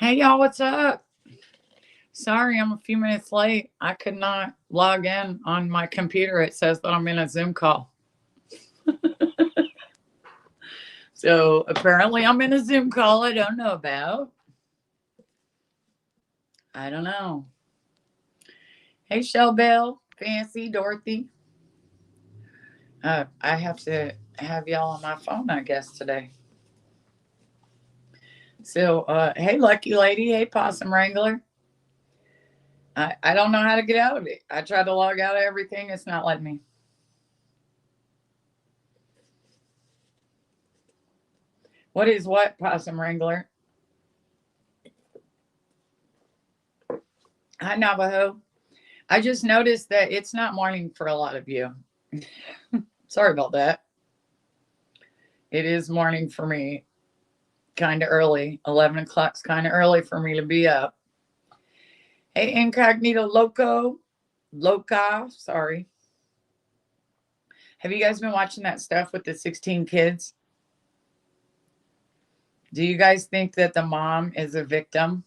Hey y'all, what's up? Sorry, I'm a few minutes late. I could not log in on my computer. It says that I'm in a Zoom call. So apparently I'm in a Zoom call I don't know about. I don't know. Hey, Shell Bell, Fancy, Dorothy. I have to have y'all on my phone, I guess, today. So, hey, Lucky Lady. Hey, Possum Wrangler. I don't know how to get out of it. I tried to log out of everything. It's not letting me. What is what, Possum Wrangler? Hi, Navajo. I just noticed that it's not morning for a lot of you. Sorry about that. It is morning for me, kind of early. 11 o'clock's kind of early for me to be up. Hey, Incognito Loca, sorry. Have you guys been watching that stuff with the 16 kids? Do you guys think that the mom is a victim?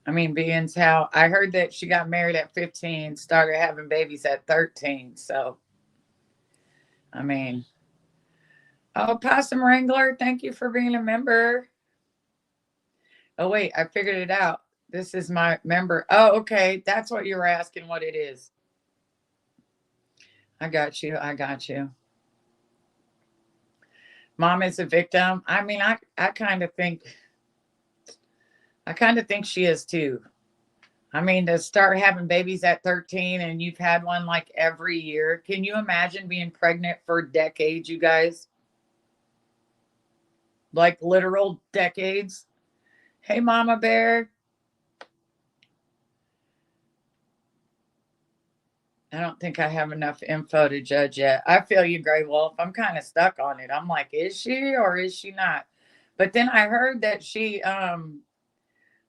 I mean, being how I heard that she got married at 15, started having babies at 13. So, I mean, oh, Possum Wrangler, thank you for being a member. Oh, wait, I figured it out. This is my member. Oh, okay. That's what you were asking what it is. I got you. I got you. Mom is a victim. I mean, I kind of think she is too. I mean, to start having babies at 13 and you've had one like every year. Can you imagine being pregnant for decades, you guys? Like literal decades. Hey, Mama Bear. I don't think I have enough info to judge yet. I feel you, Gray Wolf. I'm kind of stuck on it. I'm like, is she or is she not? But then I heard that she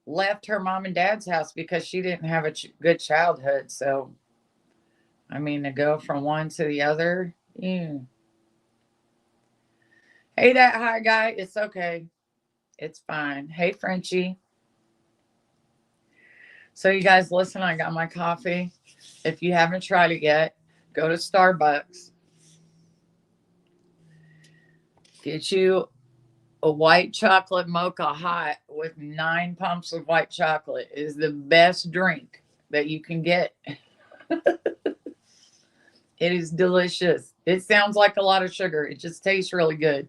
left her mom and dad's house because she didn't have a good childhood. So, I mean, to go from one to the other. Yeah. Hey, that high guy. It's okay. It's fine. Hey, Frenchie. So, you guys, listen, I got my coffee. If you haven't tried it yet, go to Starbucks. Get you a white chocolate mocha hot with 9 pumps of white chocolate. It is the best drink that you can get. It is delicious. It sounds like a lot of sugar. It just tastes really good.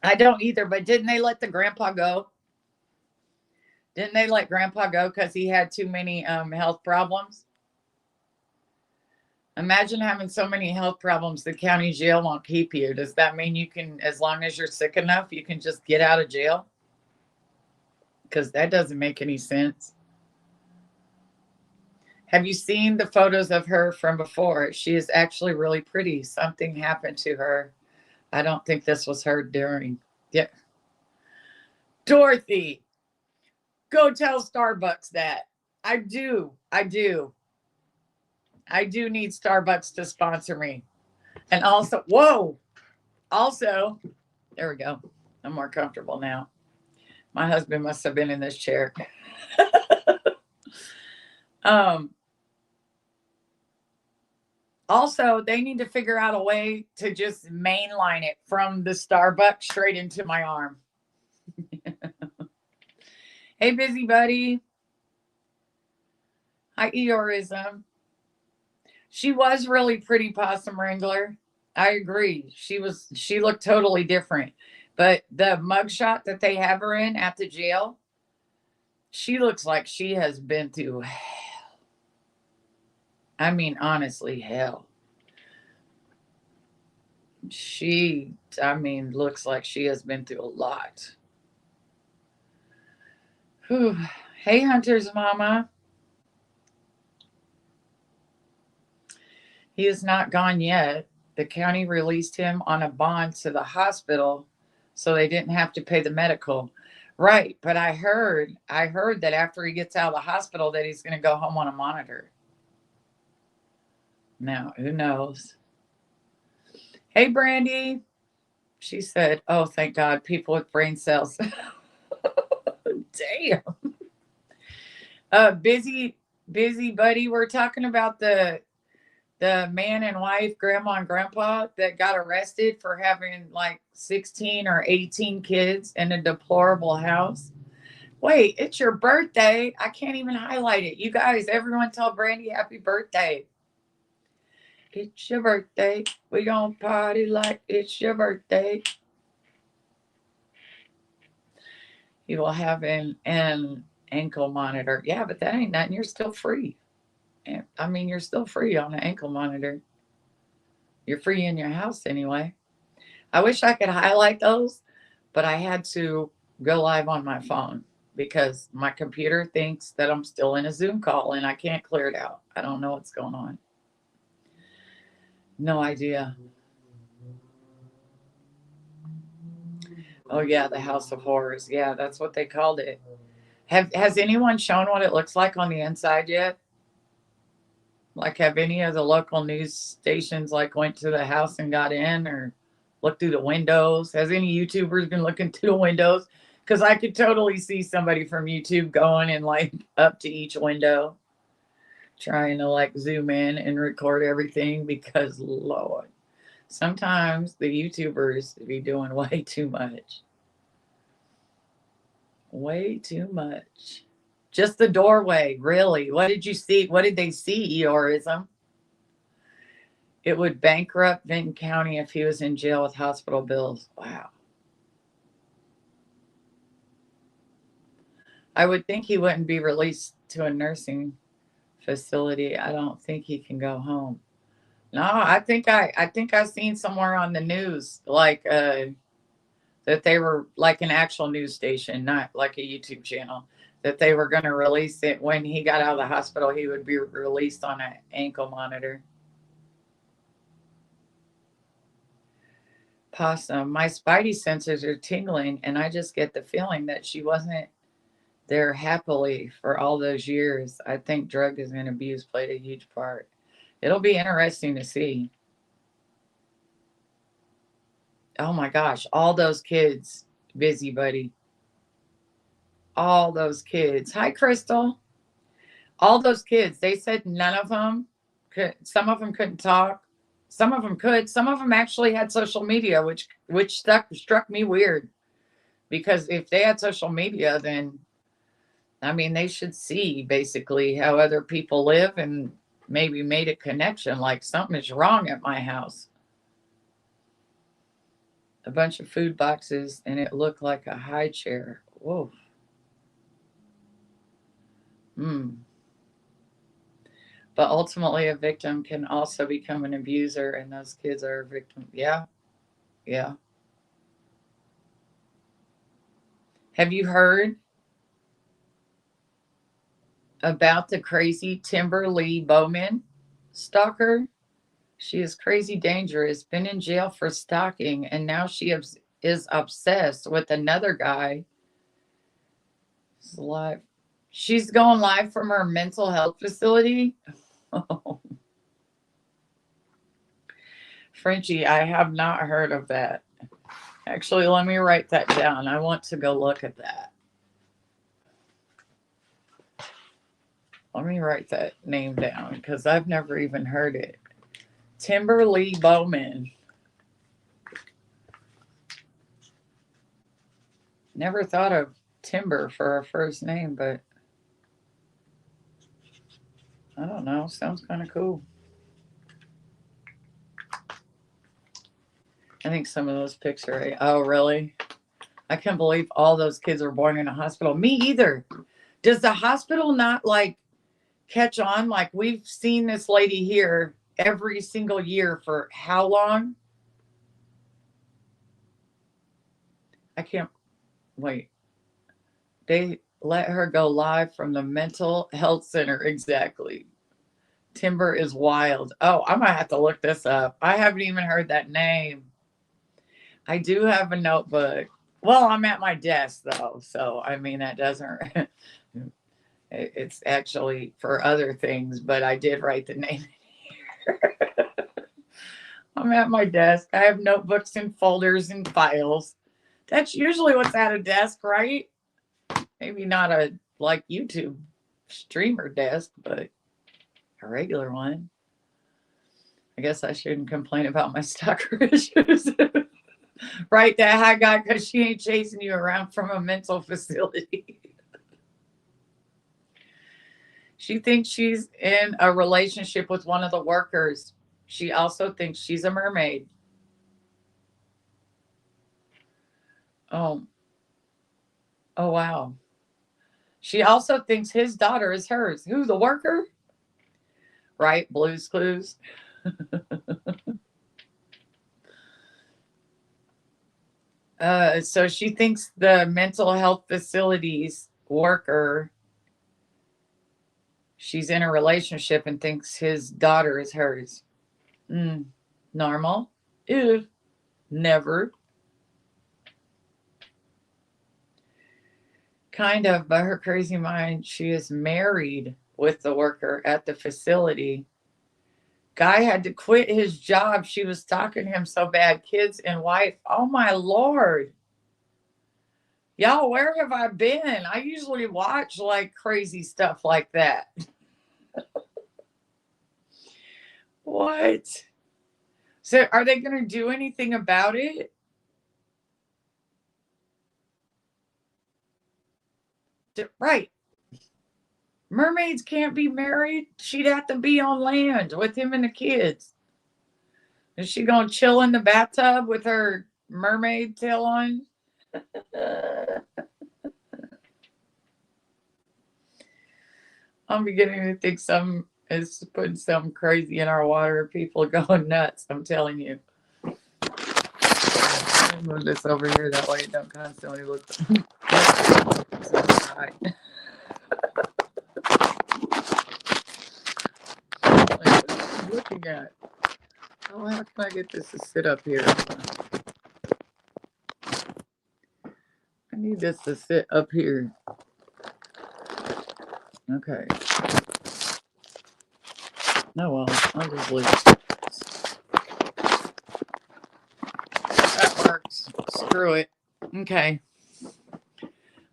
I don't either, but didn't they let the grandpa go? Didn't they let grandpa go because he had too many health problems? Imagine having so many health problems the county jail won't keep you. Does that mean you can, as long as you're sick enough, you can just get out of jail? Because that doesn't make any sense. Have you seen the photos of her from before? She is actually really pretty. Something happened to her. I don't think this was her during. Yeah. Dorothy, go tell Starbucks that. I do. I do. I do need Starbucks to sponsor me. And also, whoa, also, there we go. I'm more comfortable now. My husband must have been in this chair. um, Also, they need to figure out a way to just mainline it from the Starbucks straight into my arm. Hey, busybody. Hi, Eorism. She was really pretty, Possum Wrangler. I agree. She looked totally different. But the mugshot that they have her in at the jail, she looks like she has been through hell. I mean, honestly, hell. I mean, looks like she has been through a lot. Whew. Hey, Hunter's mama. He is not gone yet. The county released him on a bond to the hospital so they didn't have to pay the medical. Right, but I heard that after he gets out of the hospital that he's going to go home on a monitor. Now, who knows? Hey, Brandy. She said, oh, thank God, people with brain cells. Damn. Busy, busy buddy. We're talking about the man and wife, grandma and grandpa, that got arrested for having like 16 or 18 kids in a deplorable house. Wait, it's your birthday. I can't even highlight it. You guys, everyone tell Brandy happy birthday. It's your birthday. We gonna party like it's your birthday. You will have an ankle monitor. Yeah, but that ain't nothing. You're still free. I mean, you're still free on an ankle monitor. You're free in your house anyway. I wish I could highlight those, but I had to go live on my phone because my computer thinks that I'm still in a Zoom call and I can't clear it out. I don't know what's going on. No idea. Oh yeah, the House of Horrors. Yeah, that's what they called it. Has anyone shown what it looks like on the inside yet? Like, have any of the local news stations like went to the house and got in, or looked through the windows? Has any YouTubers been looking through the windows? Because I could totally see somebody from YouTube going and like up to each window, trying to like zoom in and record everything. Because Lord, sometimes the YouTubers be doing way too much. Way too much. Just the doorway, really. What did you see? What did they see, Eorism? It would bankrupt Vinton County if he was in jail with hospital bills. Wow. I would think he wouldn't be released to a nursing facility. I don't think he can go home. No, I think I seen somewhere on the news like that they were like an actual news station, not like a YouTube channel, that they were going to release it when he got out of the hospital. He would be released on an ankle monitor. Possum, my spidey sensors are tingling, and I just get the feeling that she wasn't there happily for all those years. I think drugs and abuse played a huge part. It'll be interesting to see. Oh my gosh, all those kids, busybody, all those kids. Hi, Crystal. All those kids. They said none of them could. Some of them couldn't talk. Some of them could. Some of them actually had social media, which struck me weird, because if they had social media, then I mean, they should see basically how other people live and maybe made a connection like something is wrong at my house. A bunch of food boxes and it looked like a high chair. Whoa. Hmm. But ultimately, a victim can also become an abuser, and those kids are a victim. Yeah. Yeah. Have you heard about the crazy Timberly Bowman stalker? She is crazy dangerous, been in jail for stalking, and now she is obsessed with another guy. Live. She's going live from her mental health facility. Oh, Frenchie, I have not heard of that. Actually, let me write that down. I want to go look at that. Let me write that name down because I've never even heard it. Timberly Bowman. Never thought of Timber for a first name, but I don't know. Sounds kind of cool. I think some of those pics are. Oh, really? I can't believe all those kids were born in a hospital. Me either. Does the hospital not like catch on? Like, we've seen this lady here every single year for how long? I can't wait. They let her go live from the mental health center. Exactly. Timber is wild. Oh, I might have to look this up. I haven't even heard that name. I do have a notebook. Well, I'm at my desk though, so I mean that doesn't. It's actually for other things, but I did write the name. I'm at my desk. I have notebooks and folders and files. That's usually what's at a desk, right? Maybe not a like YouTube streamer desk, but a regular one. I guess I shouldn't complain about my stalker issues. Right, that high guy, because she ain't chasing you around from a mental facility. She thinks she's in a relationship with one of the workers. She also thinks she's a mermaid. Oh, oh wow. She also thinks his daughter is hers. Who, the worker? Right, Blue's Clues. So she thinks the mental health facilities worker, she's in a relationship and thinks his daughter is hers. Normal? Ew. Never. Kind of, but her crazy mind, she is married with the worker at the facility. Guy had to quit his job. She was stalking him so bad. Kids and wife. Oh my Lord. Y'all, where have I been? I usually watch like crazy stuff like that. What? So are they going to do anything about it? Right. Mermaids can't be married. She'd have to be on land with him and the kids. Is she going to chill in the bathtub with her mermaid tail on? I'm beginning to think some is putting something crazy in our water. People are going nuts. I'm telling you. I'll move this over here that way it don't constantly look. Right. Like, what are you looking at? Oh, how can I get this to sit up here? I need this to sit up here. Okay. No, well, I'll just leave it. That works. Screw it. Okay.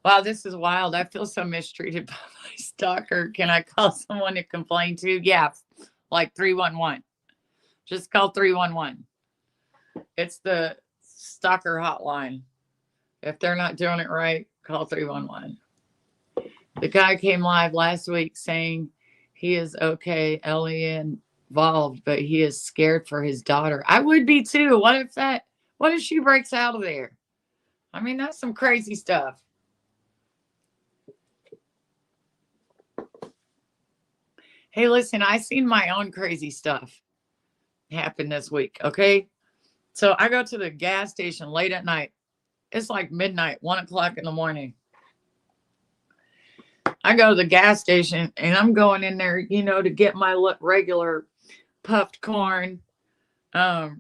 Wow, this is wild. I feel so mistreated by my stalker. Can I call someone to complain to? Yeah, like 311. Just call 311. It's the stalker hotline. If they're not doing it right, call 311. The guy came live last week saying he is okay, Ellie involved, but he is scared for his daughter. I would be too. What if she breaks out of there? I mean, that's some crazy stuff. Hey, listen, I seen my own crazy stuff happen this week. Okay. So I go to the gas station late at night. It's like midnight, 1:00 in the morning. I go to the gas station and I'm going in there, to get my regular puffed corn,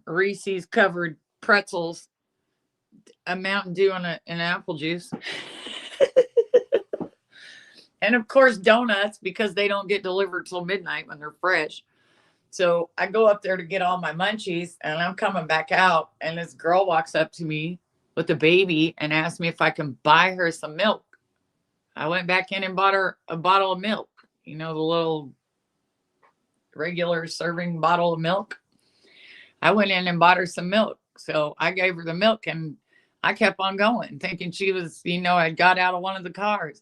Reese's covered pretzels, a Mountain Dew, and an apple juice. And of course, donuts, because they don't get delivered till midnight when they're fresh. So I go up there to get all my munchies and I'm coming back out. And this girl walks up to me with a baby and asked me if I can buy her some milk. I went back in and bought her a bottle of milk, the little regular serving bottle of milk. I went in and bought her some milk. So I gave her the milk and I kept on going, thinking she was, I got out of one of the cars.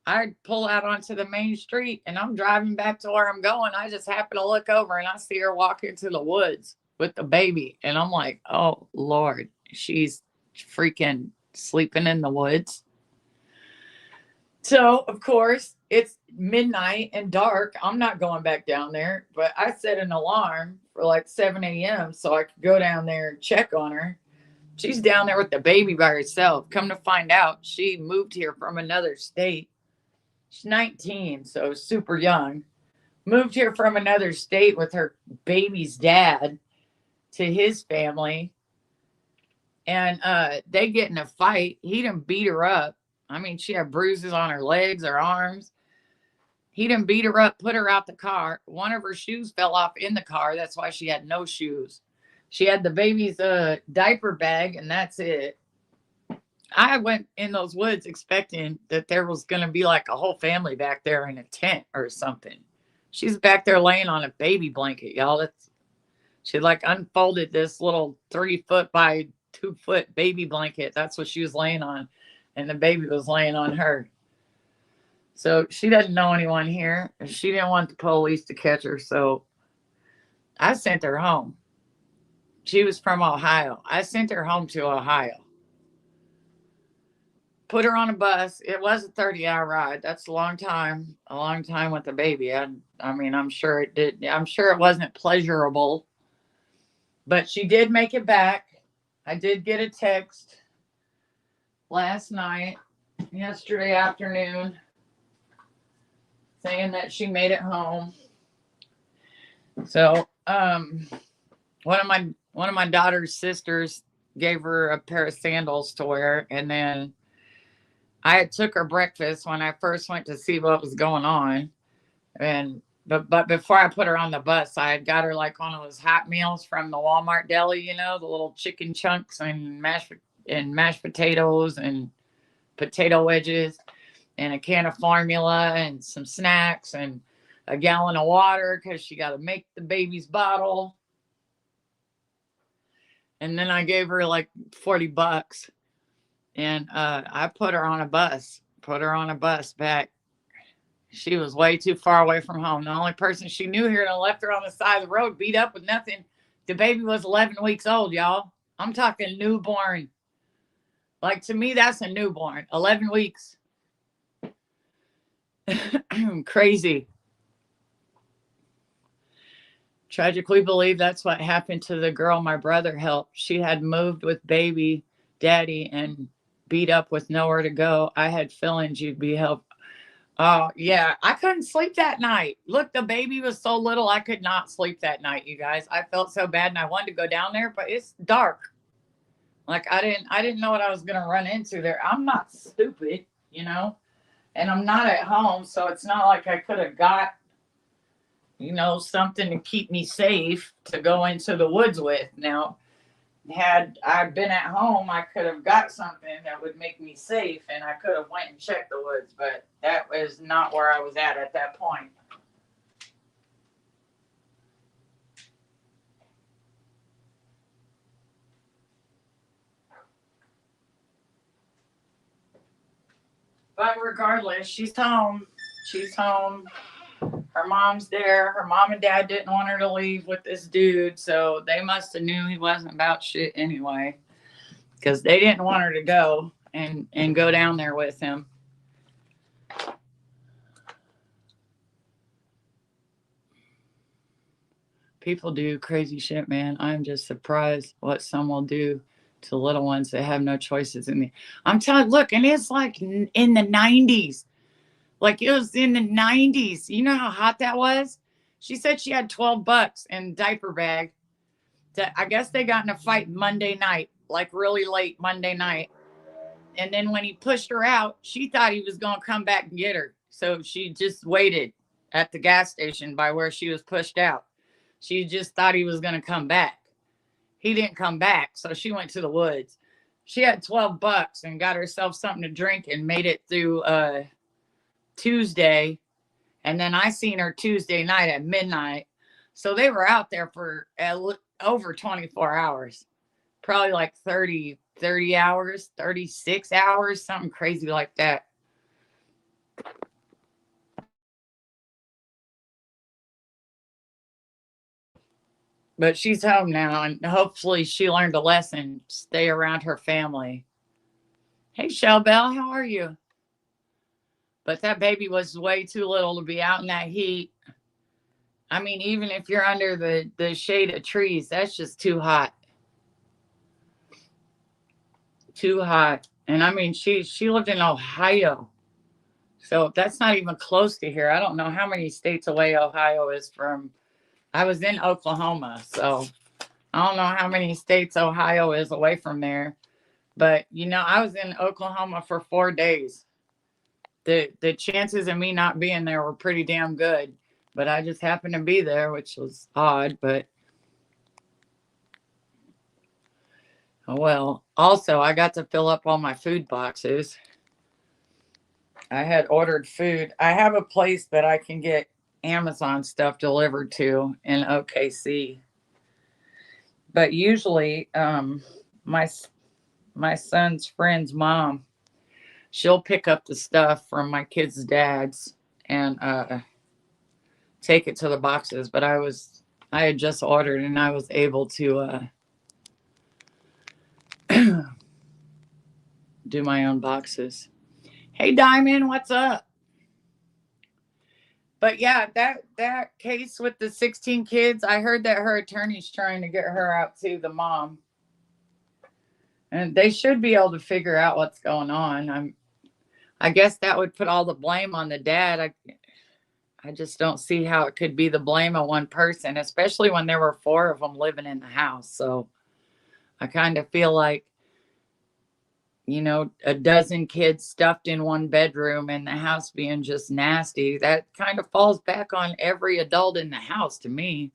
I pull out onto the main street and I'm driving back to where I'm going. I just happen to look over and I see her walk into the woods with the baby. And I'm like, oh, Lord, she's freaking sleeping in the woods. So, of course, it's midnight and dark. I'm not going back down there, but I set an alarm for like 7 a.m. so I could go down there and check on her. She's down there with the baby by herself. Come to find out, she moved here from another state. She's 19, so super young. Moved here from another state with her baby's dad to his family. And they get in a fight. He done beat her up. I mean, she had bruises on her legs, her arms. He done beat her up, put her out the car. One of her shoes fell off in the car. That's why she had no shoes. She had the baby's diaper bag, and that's it. I went in those woods expecting that there was going to be like a whole family back there in a tent or something. She's back there laying on a baby blanket, y'all. She like unfolded this little 3 foot by 2 foot baby blanket. That's what she was laying on. And the baby was laying on her. So she doesn't know anyone here. She didn't want the police to catch her. So I sent her home. She was from Ohio. I sent her home to Ohio. Put her on a bus. It was a 30-hour ride. That's a long time with a baby. I mean, I'm sure it did. I'm sure it wasn't pleasurable, but she did make it back. I did get a text last night, yesterday afternoon, saying that she made it home. So, one of my daughter's sisters gave her a pair of sandals to wear, and then I took her breakfast when I first went to see what was going on. And but before I put her on the bus, I had got her like one of those hot meals from the Walmart deli, the little chicken chunks and mashed potatoes and potato wedges and a can of formula and some snacks and a gallon of water because she got to make the baby's bottle. And then I gave her like $40. And I put her on a bus back. She was way too far away from home. The only person she knew here and left her on the side of the road, beat up with nothing. The baby was 11 weeks old, y'all. I'm talking newborn. Like, to me, that's a newborn. 11 weeks. Crazy. Tragic. We believe that's what happened to the girl my brother helped. She had moved with baby daddy and beat up with nowhere to go. I had feelings you'd be helped. Oh, yeah. I couldn't sleep that night. Look, the baby was so little, I could not sleep that night, you guys. I felt so bad and I wanted to go down there, but it's dark. Like, I didn't know what I was going to run into there. I'm not stupid, and I'm not at home. So it's not like I could have got, something to keep me safe to go into the woods with. Now, had I been at home, I could have got something that would make me safe, and I could have went and checked the woods, but that was not where I was at that point. But regardless, she's home. She's home. Her mom's there. Her mom and dad didn't want her to leave with this dude, so they must have knew he wasn't about shit anyway, because they didn't want her to go and go down there with him. People do crazy shit, man. I'm just surprised what some will do to little ones that have no choices in the. I'm telling, look, and it's like in the 90s. Like, it was in the 90s. You know how hot that was? She said she had $12 in diaper bag. I guess they got in a fight Monday night, like really late Monday night. And then when he pushed her out, she thought he was going to come back and get her. So she just waited at the gas station by where she was pushed out. She just thought he was going to come back. He didn't come back. So she went to the woods. She had $12 and got herself something to drink and made it through Tuesday. And then I seen her Tuesday night at midnight. So they were out there for over 24 hours, probably like 30 hours, 36 hours, something crazy like that. But she's home now, and hopefully she learned a lesson. Stay around her family. Hey, Bell, how are you? But that baby was way too little to be out in that heat. I mean, even if you're under the shade of trees, that's just too hot. Too hot. And I mean, she lived in Ohio. So that's not even close to here. I don't know how many states away Ohio is from. I was in Oklahoma, so I don't know how many states Ohio is away from there. But, I was in Oklahoma for 4 days. The chances of me not being there were pretty damn good. But I just happened to be there, which was odd. But Well, also, I got to fill up all my food boxes. I had ordered food. I have a place that I can get Amazon stuff delivered to in OKC. But usually, my my son's friend's mom, she'll pick up the stuff from my kids' dads and take it to the boxes. But I had just ordered and I was able to do my own boxes. Hey, Diamond, what's up? But yeah, that case with the 16 kids, I heard that her attorney's trying to get her out to the mom. And they should be able to figure out what's going on. I guess that would put all the blame on the dad. I just don't see how it could be the blame of one person, especially when there were four of them living in the house. So I kind of feel like, a dozen kids stuffed in one bedroom and the house being just nasty, that kind of falls back on every adult in the house to me.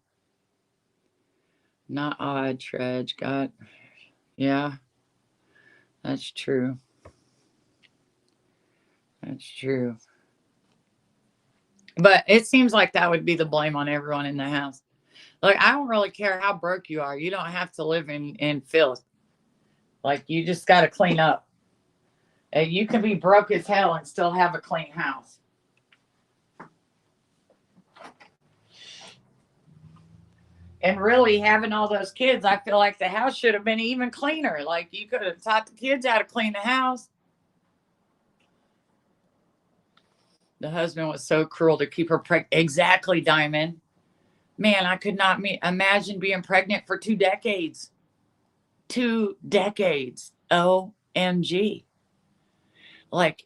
Not odd, Tredge. God. Yeah, that's true. That's true. But it seems like that would be the blame on everyone in the house. Like, I don't really care how broke you are. You don't have to live in filth. Like, you just got to clean up. And you can be broke as hell and still have a clean house. And really, having all those kids, I feel like the house should have been even cleaner. Like, you could have taught the kids how to clean the house. The husband was so cruel to keep her pregnant. Exactly, Diamond. Man, I could not imagine being pregnant for 2 decades. 2 decades. OMG. Like,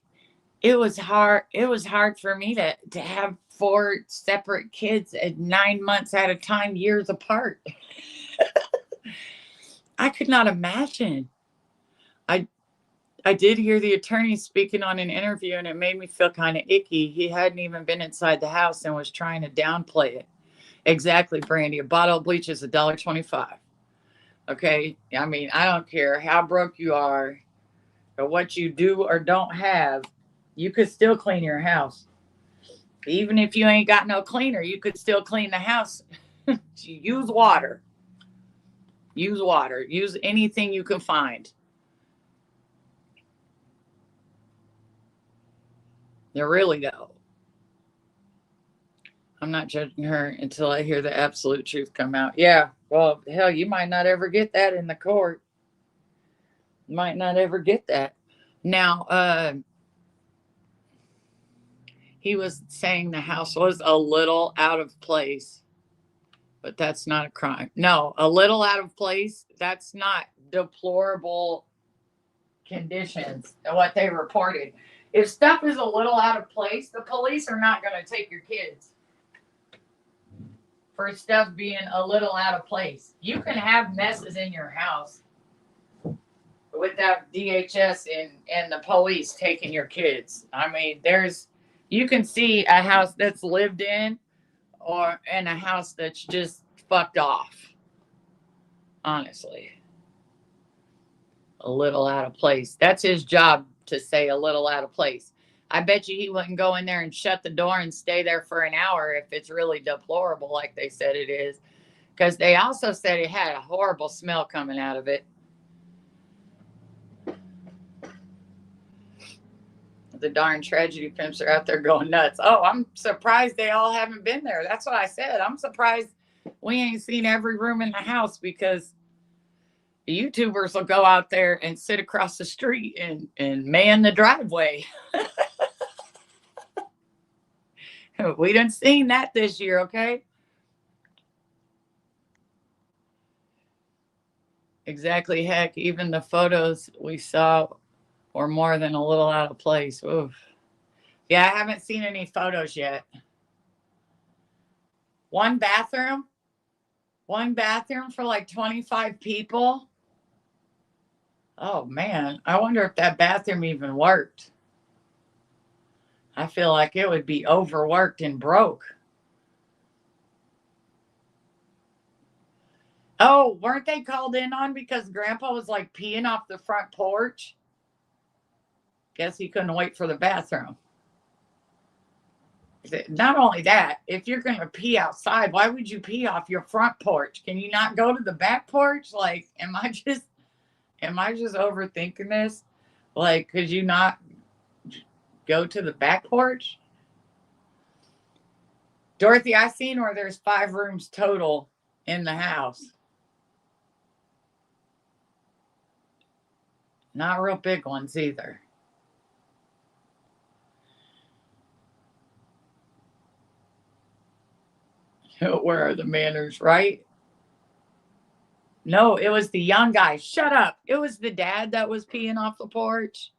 it was hard. It was hard for me to have 4 separate kids at 9 months at a time, years apart. I could not imagine. I did hear the attorney speaking on an interview, and it made me feel kind of icky. He hadn't even been inside the house and was trying to downplay it. Exactly, Brandy. A bottle of bleach is $1.25. Okay, I mean, I don't care how broke you are or what you do or don't have. You could still clean your house. Even if you ain't got no cleaner, you could still clean the house. Use water. Use water. Use anything you can find. They're really, though. I'm not judging her until I hear the absolute truth come out. Yeah, well, hell, you might not ever get that in the court. You might not ever get that. Now, he was saying the house was a little out of place, but that's not a crime. No, a little out of place, that's not deplorable conditions, what they reported. If stuff is a little out of place, the police are not going to take your kids for stuff being a little out of place. You can have messes in your house without DHS and the police taking your kids. I mean, you can see a house that's lived in or in a house that's just fucked off. Honestly. A little out of place. That's his job, to say a little out of place. I bet you he wouldn't go in there and shut the door and stay there for an hour if it's really deplorable like they said it is. Because they also said it had a horrible smell coming out of it. The darn tragedy pimps are out there going nuts. Oh, I'm surprised they all haven't been there. That's what I said. I'm surprised we ain't seen every room in the house, because the YouTubers will go out there and sit across the street and man the driveway. We done seen that this year, okay? Exactly. Heck, even the photos we saw were more than a little out of place. Oof. Yeah, I haven't seen any photos yet. One bathroom? One bathroom for like 25 people? Oh, man. I wonder if that bathroom even worked. I feel like it would be overworked and broke. Oh, weren't they called in on because Grandpa was like peeing off the front porch? Guess he couldn't wait for the bathroom. Not only that, if you're going to pee outside, why would you pee off your front porch? Can you not go to the back porch? Like, am I just overthinking this? Like, could you not go to the back porch? Dorothy, I seen where there's 5 rooms total in the house. Not real big ones either. Where are the manners, right? No, it was the young guy. Shut up. It was the dad that was peeing off the porch.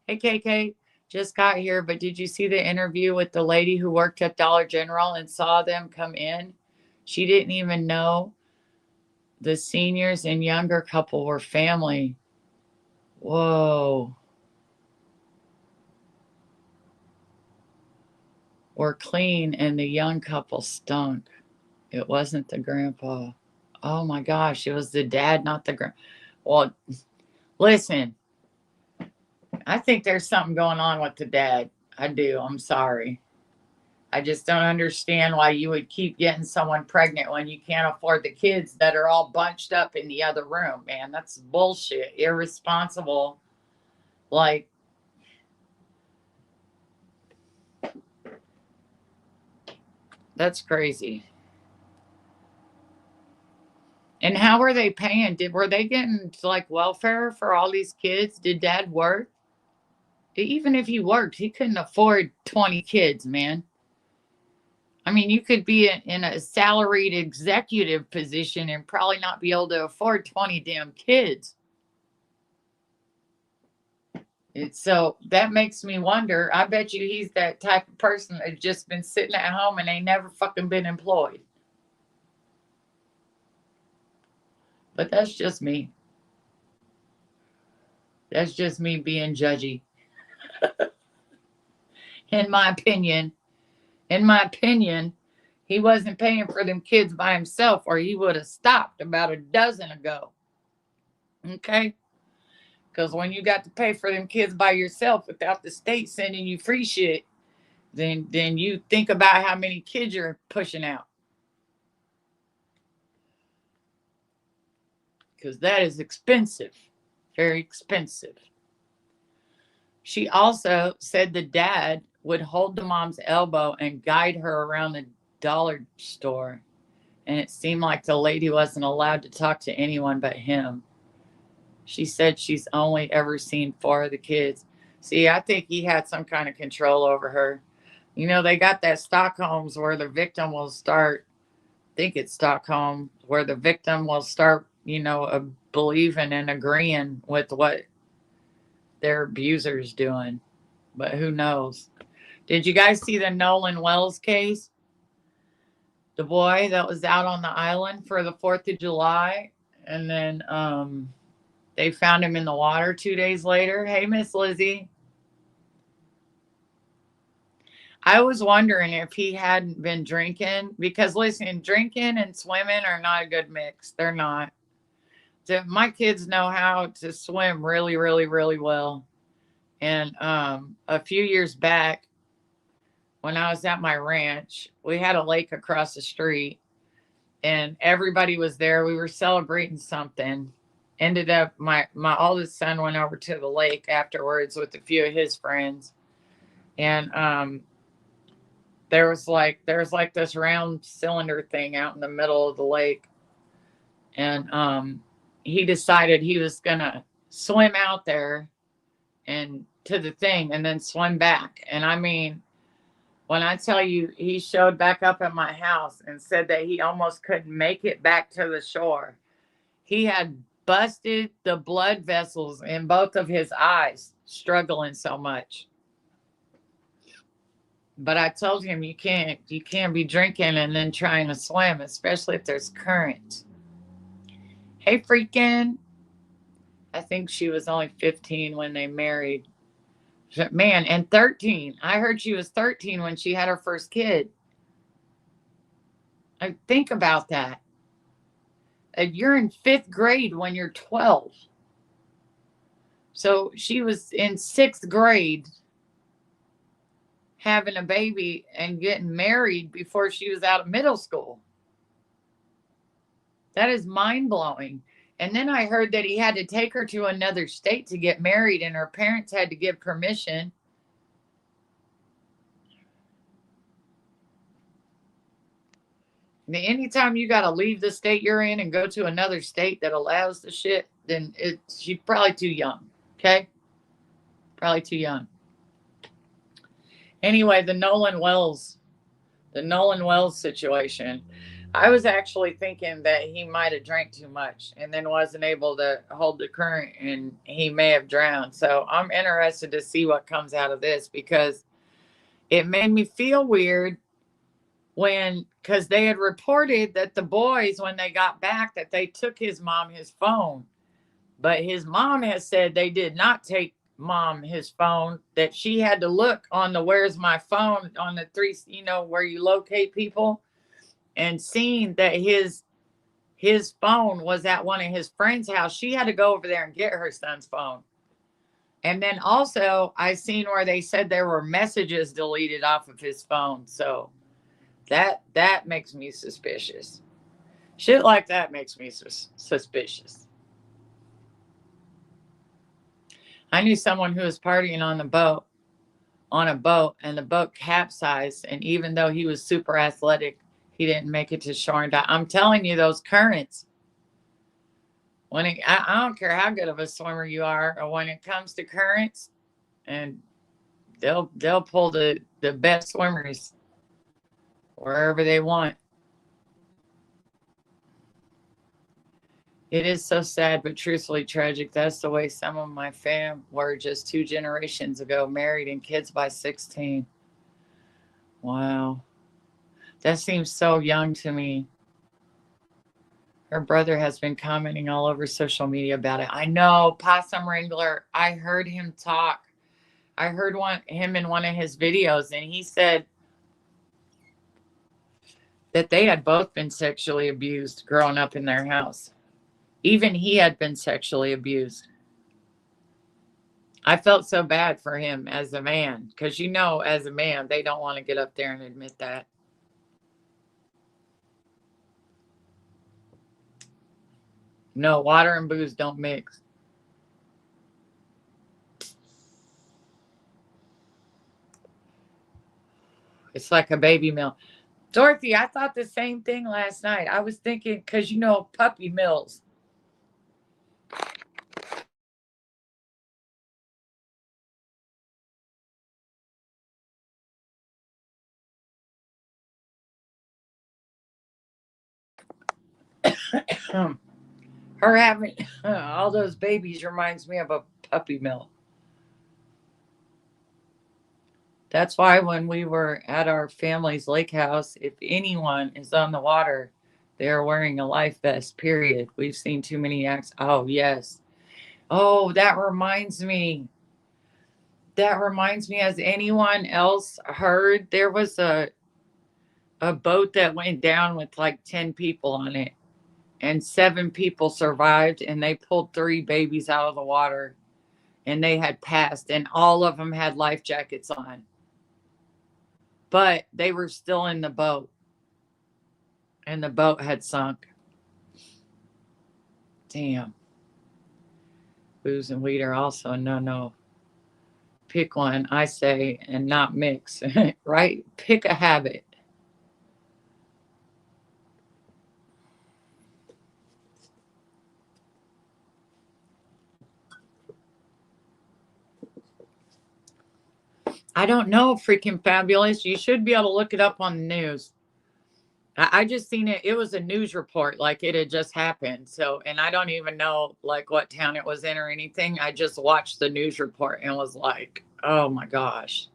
Hey, KK, just got here, but did you see the interview with the lady who worked at Dollar General and saw them come in? She didn't even know the seniors and younger couple were family. Whoa. Were clean and the young couple stunk. It wasn't the grandpa. Oh my gosh, it was the dad, not the grandpa. Well, listen, I think there's something going on with the dad. I do. I'm sorry. I just don't understand why you would keep getting someone pregnant when you can't afford the kids that are all bunched up in the other room, man. That's bullshit. Irresponsible. Like, that's crazy. And how were they paying? Were they getting like welfare for all these kids? Did dad work? Even if he worked, he couldn't afford 20 kids, man. I mean, you could be in a salaried executive position and probably not be able to afford 20 damn kids. So that makes me wonder. I bet you he's that type of person that's just been sitting at home and they never fucking been employed. But that's just me. That's just me being judgy. In my opinion, he wasn't paying for them kids by himself or he would have stopped about a dozen ago. Okay? Because when you got to pay for them kids by yourself without the state sending you free shit, then you think about how many kids you're pushing out. Because that is expensive. Very expensive. She also said the dad would hold the mom's elbow and guide her around the dollar store. And it seemed like the lady wasn't allowed to talk to anyone but him. She said she's only ever seen 4 of the kids. See, I think he had some kind of control over her. You know, they got that Stockholm's where the victim will start, I think it's Stockholm, where the victim will start, believing and agreeing with what their abuser's doing. But who knows? Did you guys see the Nolan Wells case? The boy that was out on the island for the 4th of July. And then they found him in the water 2 days later. Hey, Miss Lizzie. I was wondering if he hadn't been drinking. Because, listen, drinking and swimming are not a good mix. They're not. My kids know how to swim really, really, really well. And a few years back, when I was at my ranch, we had a lake across the street and everybody was there. We were celebrating something. Ended up, my oldest son went over to the lake afterwards with a few of his friends. And there was like this round cylinder thing out in the middle of the lake. And he decided he was going to swim out there and to the thing and then swim back. And I mean, when I tell you, he showed back up at my house and said that he almost couldn't make it back to the shore. He had busted the blood vessels in both of his eyes, struggling so much. But I told him you can't be drinking and then trying to swim, especially if there's current. Hey, freaking. I think she was only 15 when they married. Man, and 13. I heard she was 13 when she had her first kid. I think about that. You're in 5th grade when you're 12. So she was in 6th grade having a baby and getting married before she was out of middle school. That is mind blowing. And then I heard that he had to take her to another state to get married, and her parents had to give permission. Anytime you got to leave the state you're in and go to another state that allows the shit, then she's probably too young. Okay? Probably too young. Anyway, the Nolan Wells situation. I was actually thinking that he might have drank too much and then wasn't able to hold the current and he may have drowned. So I'm interested to see what comes out of this, because it made me feel weird because they had reported that the boys, when they got back, that they took his mom his phone. But his mom has said they did not take mom his phone, that she had to look on the where's my phone on the 3, where you locate people, and seen that his phone was at one of his friends' house. She had to go over there and get her son's phone. And then also I seen where they said there were messages deleted off of his phone. So that makes me suspicious. Shit like that makes me suspicious. I knew someone who was partying on a boat, and the boat capsized. And even though he was super athletic, he didn't make it to shore and die. I'm telling you, those currents, I don't care how good of a swimmer you are, or when it comes to currents, and they'll pull the best swimmers wherever they want. It is so sad, but truthfully tragic. That's the way some of my fam were just 2 generations ago, married and kids by 16. Wow. That seems so young to me. Her brother has been commenting all over social media about it. I know, Possum Wrangler. I heard him talk. I heard him in one of his videos, and he said that they had both been sexually abused growing up in their house. Even he had been sexually abused. I felt so bad for him as a man, because as a man, they don't want to get up there and admit that. No, water and booze don't mix. It's like a baby milk. Dorothy, I thought the same thing last night. I was thinking, because puppy mills. Her having all those babies reminds me of a puppy mill. That's why when we were at our family's lake house, if anyone is on the water, they're wearing a life vest, period. We've seen too many acts. Oh, yes. Oh, that reminds me. Has anyone else heard there was a boat that went down with like 10 people on it, and 7 people survived, and they pulled 3 babies out of the water, and they had passed, and all of them had life jackets on, but they were still in the boat, and the boat had sunk. Damn. Booze and weed are also a no. Pick one, I say, and not mix. Right? Pick a habit. I don't know, freaking fabulous. You should be able to look it up on the news. I just seen it. It was a news report, like it had just happened. So, and I don't even know like what town it was in or anything. I just watched the news report and was like, oh my gosh.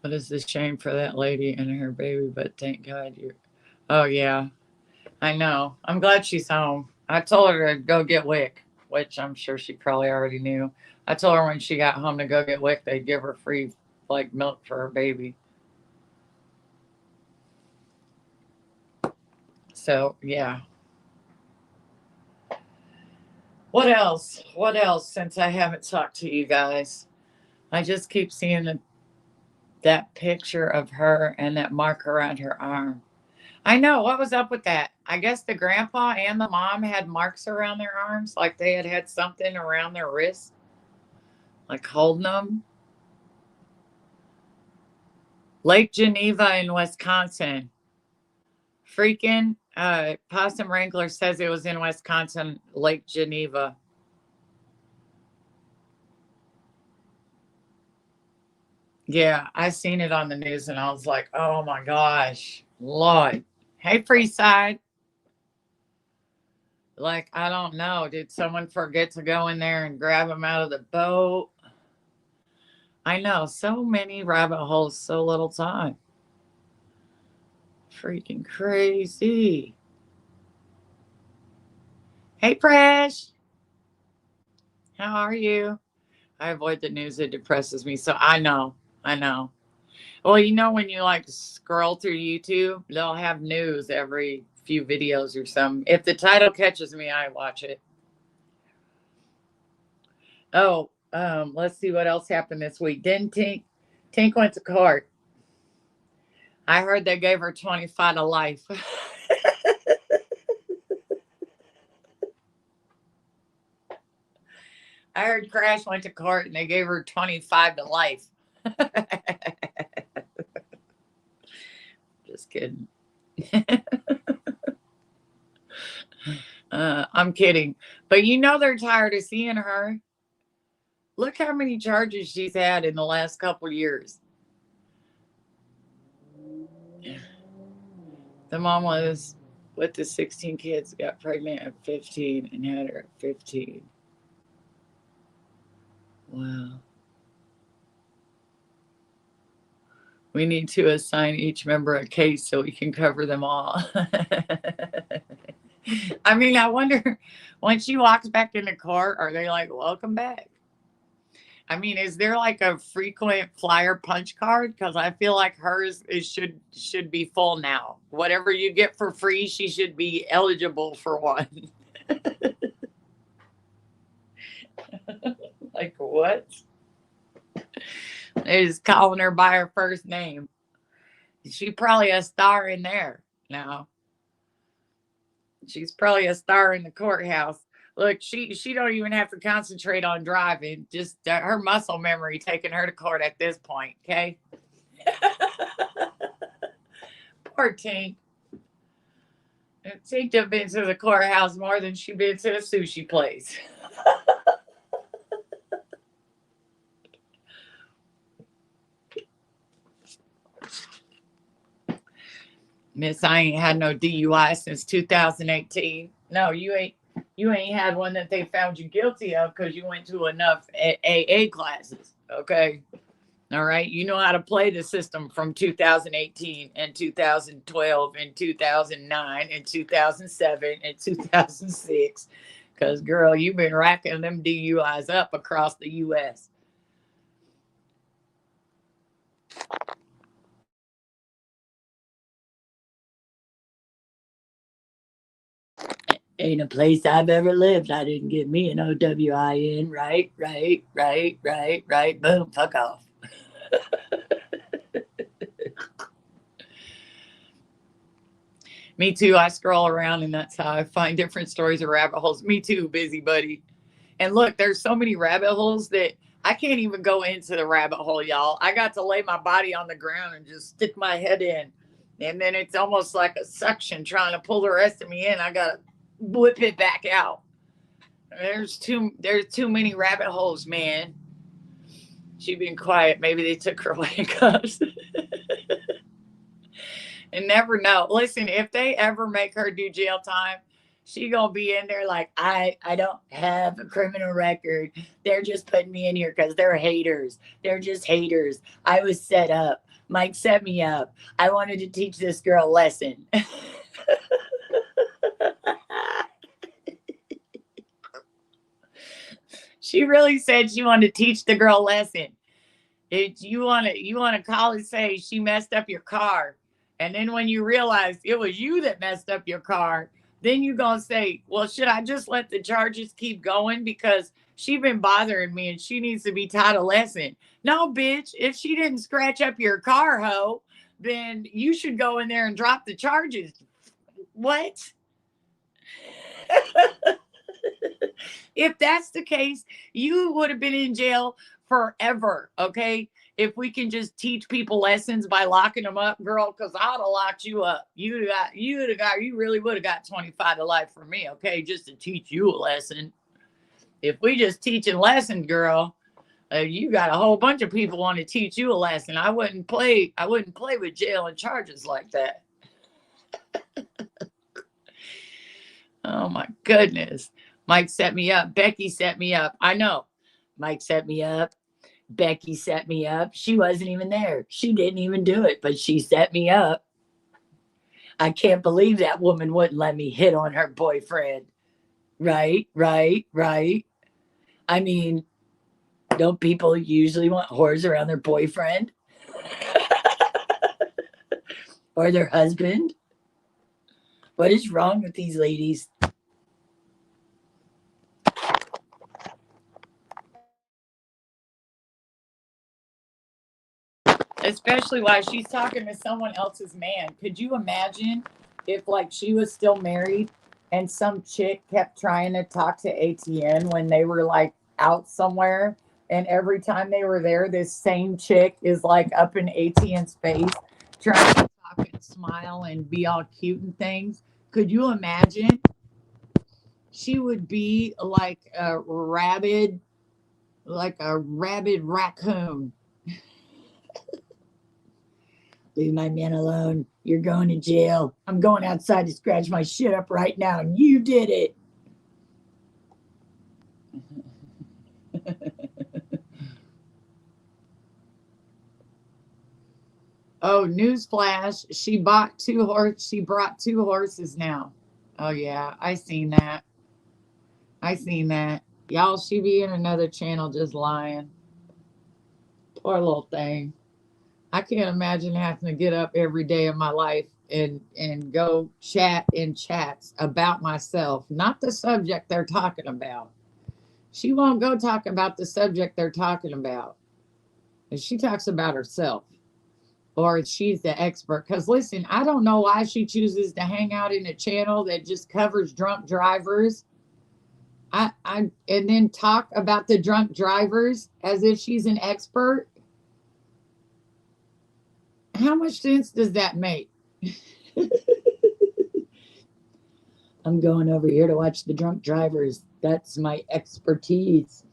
What is this shame for that lady and her baby? But thank God you're. Oh, yeah. I know. I'm glad she's home. I told her to go get WIC, which I'm sure she probably already knew. I told her when she got home to go get WIC, they'd give her free like milk for her baby. So yeah. What else? What else since I haven't talked to you guys? I just keep seeing that picture of her and that mark around her arm. I know. What was up with that? I guess the grandpa and the mom had marks around their arms, like they had had something around their wrists, like holding them. Lake Geneva in Wisconsin. Freaking Possum Wrangler says it was in Wisconsin, Lake Geneva. Yeah, I seen it on the news and I was like, oh my gosh, Lord. Hey, Freeside. Like, I don't know. Did someone forget to go in there and grab him out of the boat? I know. So many rabbit holes, so little time. Freaking crazy. Hey, Presh. How are you? I avoid the news. It depresses me. So I know. I know. Well, you know, when you like scroll through YouTube, they'll have news every few videos or something. If the title catches me, I watch it. Oh, let's see what else happened this week. Didn't Tink went to court. I heard they gave her 25 to life. I heard Crash went to court and they gave her 25 to life. Just kidding. I'm kidding. But you know they're tired of seeing her. Look how many charges she's had in the last couple years. The mom was with the 16 kids, got pregnant at 15 and had her at 15. Wow. We need to assign each member a case so we can cover them all. I mean, I wonder when she walks back into court, are they like, welcome back? I mean, is there like a frequent flyer punch card? Because I feel like hers should be full now. Whatever you get for free, she should be eligible for one. Like what? They're just calling her by her first name. She probably a star in there now. She's probably a star in the courthouse. Look, she don't even have to concentrate on driving. Just her muscle memory taking her to court at this point. Okay. Poor Tink. Tink have been to the courthouse more than she been to the sushi place. Miss, I ain't had no DUI since 2018. No, you ain't had one that they found you guilty of because you went to enough AA classes. Okay. All right. You know how to play the system from 2018 and 2012 and 2009 and 2007 and 2006. Because, girl, you've been racking them DUIs up across the U.S. Ain't a place I've ever lived I didn't get me an OWIN. Right, right, right, right, right. Boom, fuck off. Me too. I scroll around and that's how I find different stories of rabbit holes. Me too, busy buddy. And look, there's so many rabbit holes that I can't even go into the rabbit hole, y'all. I got to lay my body on the ground and just stick my head in. And then it's almost like a suction trying to pull the rest of me in. I got to whip it back out. There's too many rabbit holes, man. She been quiet. Maybe they took her handcuffs. And never know. Listen, if they ever make her do jail time, she gonna be in there like I don't have a criminal record. They're just putting me in here because they're haters. They're just haters. I was set up. Mike set me up. I wanted to teach this girl a lesson. She really said she wanted to teach the girl a lesson. You want to call and say she messed up your car And then when you realize it was you that messed up your car, then you gonna say, well, should I just let the charges keep going because she been bothering me and she needs to be taught a lesson? No, bitch. If she didn't scratch up your car, hoe, then you should go in there and drop the charges. What? If that's the case, you would have been in jail forever. Okay. If we can just teach people lessons by locking them up, girl, because I'd have locked you up. You really would have got 25 to life for me, okay, just to teach you a lesson. If we just teaching lessons, girl, you got a whole bunch of people want to teach you a lesson. I wouldn't play with jail and charges like that. Oh my goodness. Mike set me up. Becky set me up. I know. Mike set me up. Becky set me up. She wasn't even there. She didn't even do it, but she set me up. I can't believe that woman wouldn't let me hit on her boyfriend. Right. I mean, don't people usually want whores around their boyfriend? Or their husband? What is wrong with these ladies? Especially while she's talking to someone else's man. Could you imagine if, like, she was still married and some chick kept trying to talk to ATN when they were like out somewhere, and every time they were there, this same chick is like up in ATN's face trying to talk and smile and be all cute and things? Could you imagine? She would be like a rabid raccoon. Leave my man alone. You're going to jail. I'm going outside to scratch my shit up right now, and you did it. Oh, newsflash. She brought two horses now. Oh yeah, I seen that. Y'all, she be in another channel just lying. Poor little thing. I can't imagine having to get up every day of my life and go chat in chats about myself, not the subject they're talking about. She won't go talk about the subject they're talking about. And she talks about herself, or she's the expert. Because listen, I don't know why she chooses to hang out in a channel that just covers drunk drivers. And then talk about the drunk drivers as if she's an expert. How much sense does that make? I'm going over here to watch the drunk drivers. That's my expertise.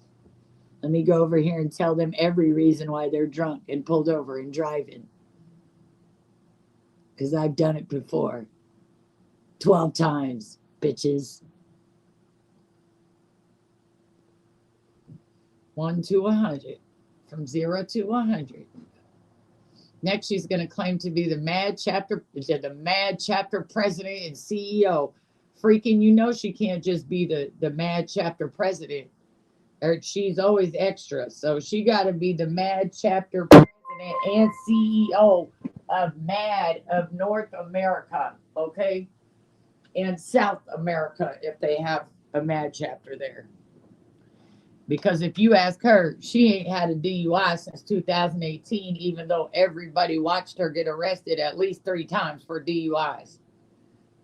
Let me go over here and tell them every reason why they're drunk and pulled over and driving. Because I've done it before. 12 times, bitches. 1 to 100. From 0 to 100. Next, she's going to claim to be the mad chapter president and CEO. Freaking, you know she can't just be the mad chapter president. Or she's always extra. So she got to be the mad chapter president and CEO of MAD of North America, okay? And South America if they have a MAD chapter there. Because if you ask her, she ain't had a DUI since 2018, even though everybody watched her get arrested at least 3 times for DUIs.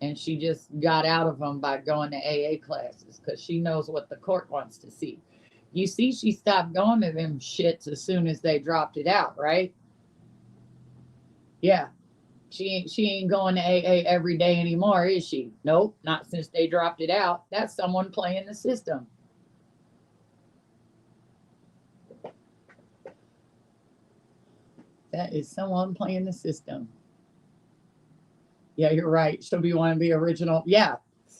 And she just got out of them by going to AA classes because she knows what the court wants to see. You see, she stopped going to them shits as soon as they dropped it out, right? Yeah. She ain't going to AA every day anymore, is she? Nope, not since they dropped it out. That's someone playing the system. That is someone playing the system. Yeah, you're right. She'll be one of the original,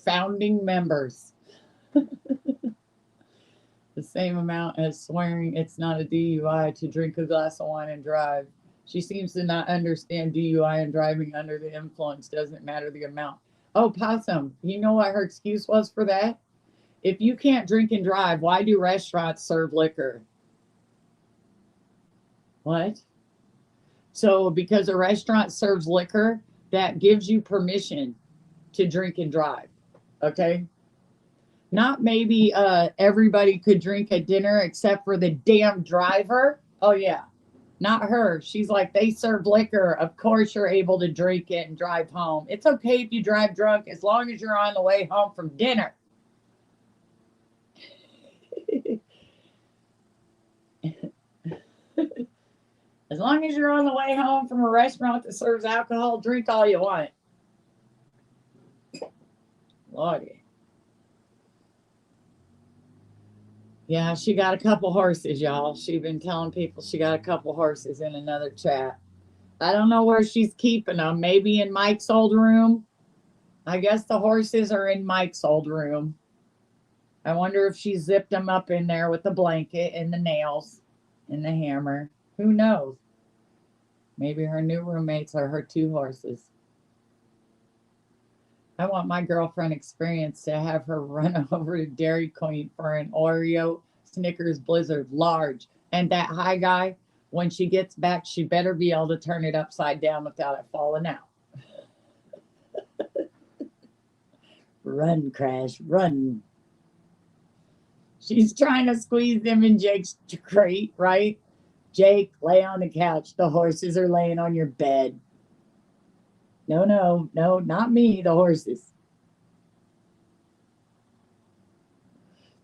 founding members. The same amount as swearing it's not a DUI to drink a glass of wine and drive. She seems to not understand DUI and driving under the influence doesn't matter the amount. Oh, Possum, you know what her excuse was for that? If you can't drink and drive, why do restaurants serve liquor? What? So because a restaurant serves liquor, that gives you permission to drink and drive. Okay? Not maybe everybody could drink at dinner except for the damn driver. Oh yeah. Not her. She's like, they serve liquor. Of course you're able to drink it and drive home. It's okay if you drive drunk as long as you're on the way home from dinner. As long as you're on the way home from a restaurant that serves alcohol, drink all you want. Lordy. Yeah, she got a couple horses, y'all. She been telling people she got a couple horses in another chat. I don't know where she's keeping them. Maybe in Mike's old room. I guess the horses are in Mike's old room. I wonder if she zipped them up in there with the blanket and the nails and the hammer. Who knows? Maybe her new roommates are her two horses. I want my girlfriend experience to have her run over to Dairy Queen for an Oreo Snickers Blizzard large. And that high guy, when she gets back, she better be able to turn it upside down without it falling out. Run, Crash, run. She's trying to squeeze them in Jake's crate, right? Jake, lay on the couch. The horses are laying on your bed. No, no, no, not me, the horses.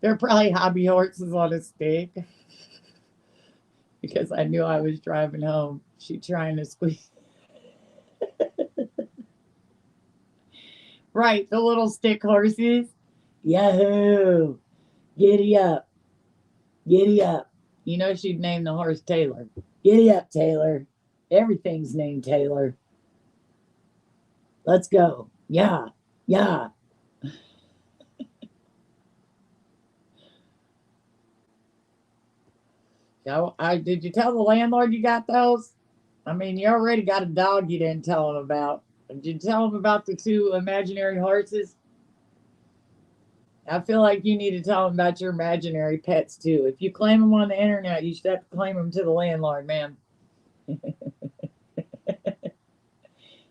They're probably hobby horses on a stick. Because I knew I was driving home. She trying to squeeze. Right, the little stick horses. Yahoo! Giddy up. Giddy up. You know she'd name the horse Taylor. Giddy up, Taylor. Everything's named Taylor. Let's go. Yeah. Yeah. Did you tell the landlord you got those? I mean, you already got a dog you didn't tell him about. Did you tell him about the two imaginary horses? I feel like you need to tell him about your imaginary pets too. If you claim them on the internet, you should have to claim them to the landlord, man.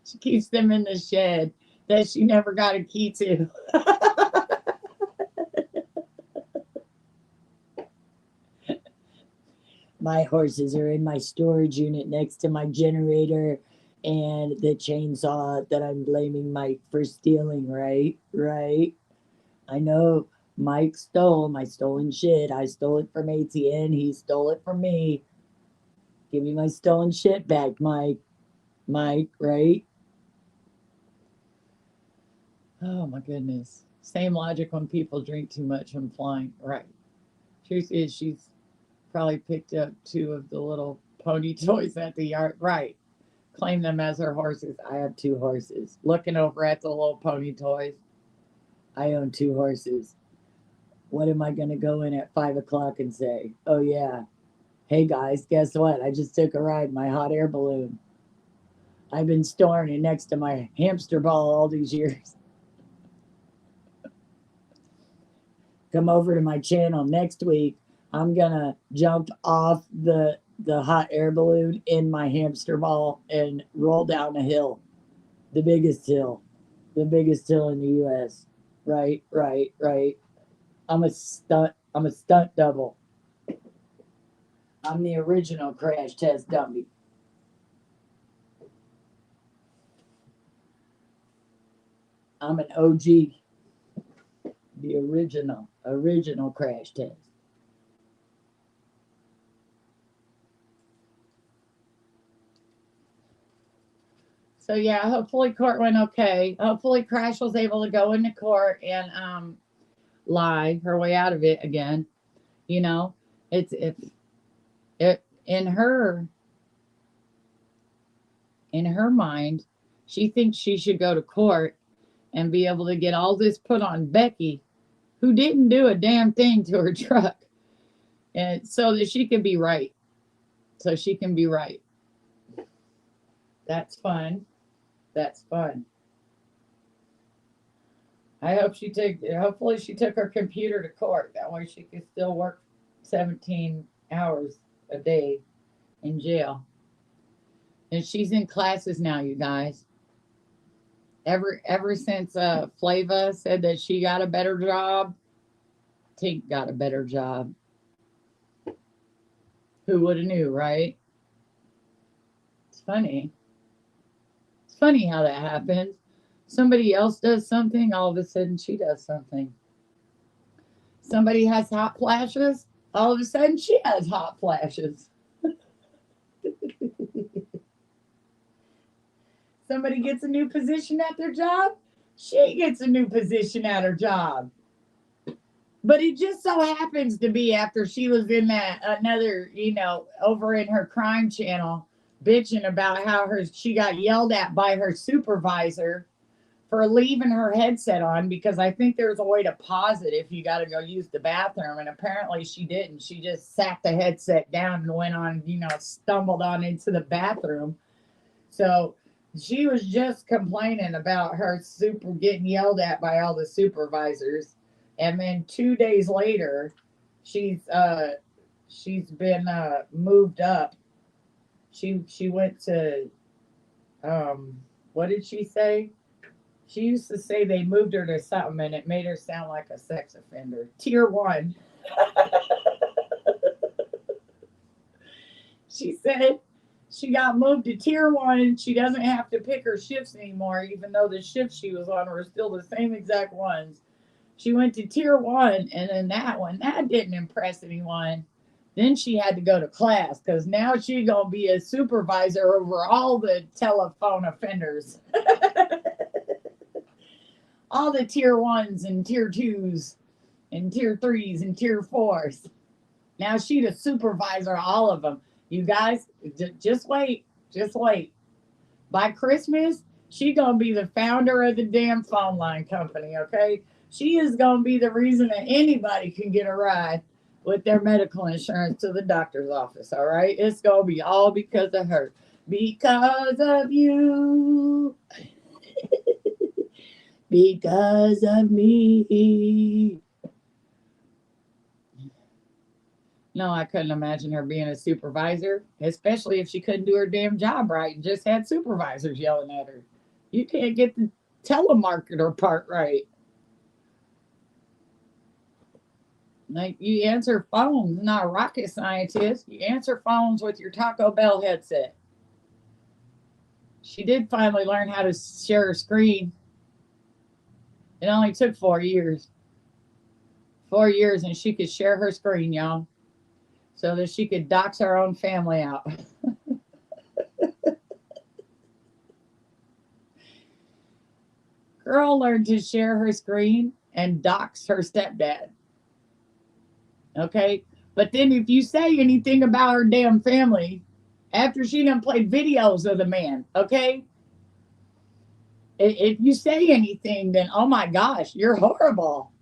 She keeps them in the shed that she never got a key to. My horses are in my storage unit next to my generator and the chainsaw that I'm blaming Mike for stealing, right? Right. I know Mike stole my stolen shit. I stole it from ATN. He stole it from me. Give me my stolen shit back, Mike. Mike, right? Oh my goodness. Same logic when people drink too much when flying. Right. Truth is, she's probably picked up two of the little pony toys at the yard. Right. Claim them as her horses. I have two horses. Looking over at the little pony toys. I own two horses. What am I going to go in at 5 o'clock and say? Oh, yeah. Hey, guys, guess what? I just took a ride in my hot air balloon. I've been storing it next to my hamster ball all these years. Come over to my channel next week. I'm going to jump off the hot air balloon in my hamster ball and roll down a hill. The biggest hill. The biggest hill in the US. Right, right, right. I'm a stunt double. I'm the original crash test dummy. I'm an OG. The original crash test. So yeah, hopefully court went okay. Hopefully Crash was able to go into court and lie her way out of it again. You know, it in her mind, she thinks she should go to court and be able to get all this put on Becky, who didn't do a damn thing to her truck, and so that she can be right. So she can be right. That's fun. That's fun. Hopefully she took her computer to court. That way she could still work 17 hours a day in jail. And she's in classes now, you guys. Ever since Flava said that she got a better job, Tink got a better job. Who would have knew, right? It's funny. It's funny how that happens. Somebody else does something, all of a sudden she does something. Somebody has hot flashes, all of a sudden she has hot flashes. Somebody gets a new position at their job, she gets a new position at her job. But it just so happens to be after she was in that another, over in her crime channel, bitching about how she got yelled at by her supervisor for leaving her headset on because I think there's a way to pause it if you got to go use the bathroom. And apparently she didn't. She just sat the headset down and went on, stumbled on into the bathroom. So she was just complaining about her super getting yelled at by all the supervisors. And then 2 days later, she's been moved up. She went to what did she say? She used to say they moved her to something and it made her sound like a sex offender. Tier 1. She said she got moved to Tier 1. She doesn't have to pick her shifts anymore, even though the shifts she was on were still the same exact ones. She went to Tier 1, and then that didn't impress anyone. Then she had to go to class because now she's going to be a supervisor over all the telephone offenders. All the Tier 1s and Tier 2s and Tier 3s and Tier 4s. Now she's a supervisor of all of them. You guys, just wait. Just wait. By Christmas, she's going to be the founder of the damn phone line company, okay? She is going to be the reason that anybody can get a ride with their medical insurance to the doctor's office, all right? It's going to be all because of her. Because of you. Because of me. No, I couldn't imagine her being a supervisor, especially if she couldn't do her damn job right and just had supervisors yelling at her. You can't get the telemarketer part right. Like, you answer phones, not a rocket scientist. You answer phones with your Taco Bell headset. She did finally learn how to share a screen. It only took 4 years. 4 years, and she could share her screen, y'all, so that she could dox her own family out. Girl learned to share her screen and dox her stepdad. Okay? But then if you say anything about her damn family, after she done played videos of the man, okay? If you say anything, then oh my gosh, you're horrible.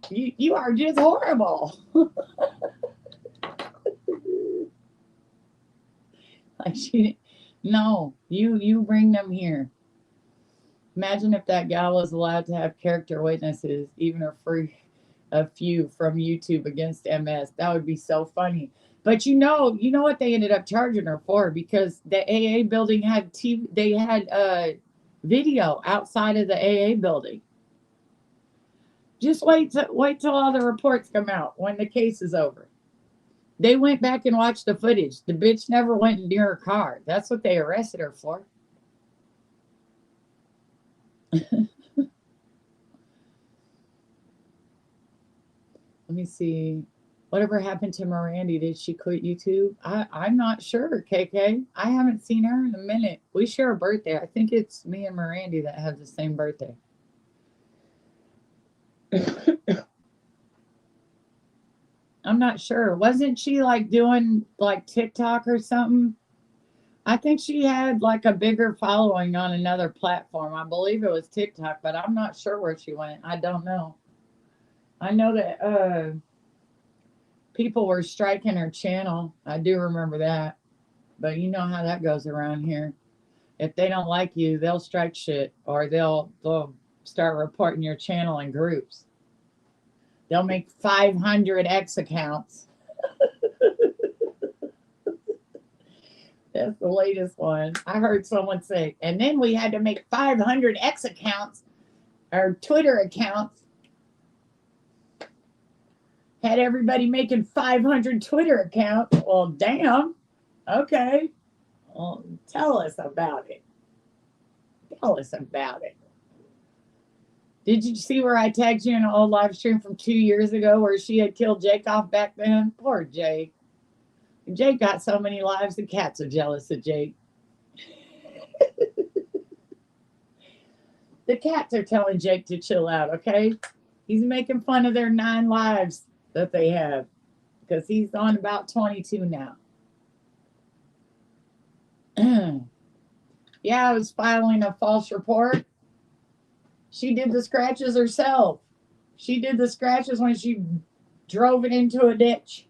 You are just horrible. Like no, you bring them here. Imagine if that gal was allowed to have character witnesses, even a few from YouTube against MS. That would be so funny. But you know what they ended up charging her for, because the AA building had TV. They had video outside of the AA building. Just wait till all the reports come out when the case is over. They went back and watched the footage. The bitch never went near her car. That's what they arrested her for. Let me see. Whatever happened to Mirandy? Did she quit YouTube? I'm not sure, KK. I haven't seen her in a minute. We share a birthday. I think it's me and Mirandy that have the same birthday. I'm not sure. Wasn't she like doing like TikTok or something? I think she had like a bigger following on another platform. I believe it was TikTok, but I'm not sure where she went. I don't know. I know that people were striking her channel. I do remember that. But you know how that goes around here. If they don't like you, they'll strike shit, or they'll start reporting your channel in groups. They'll make 500 X accounts. That's the latest one. I heard someone say, and then we had to make 500 X accounts or Twitter accounts. Had everybody making 500 Twitter accounts. Well, damn. Okay. Well, tell us about it. Tell us about it. Did you see where I tagged you in an old live stream from 2 years ago where she had killed Jake off back then? Poor Jake. Jake got so many lives, the cats are jealous of Jake. The cats are telling Jake to chill out, okay? He's making fun of their 9 lives that they have because he's on about 22 now. Yeah, I was filing a false report. She did the scratches herself. She did the scratches when she drove it into a ditch.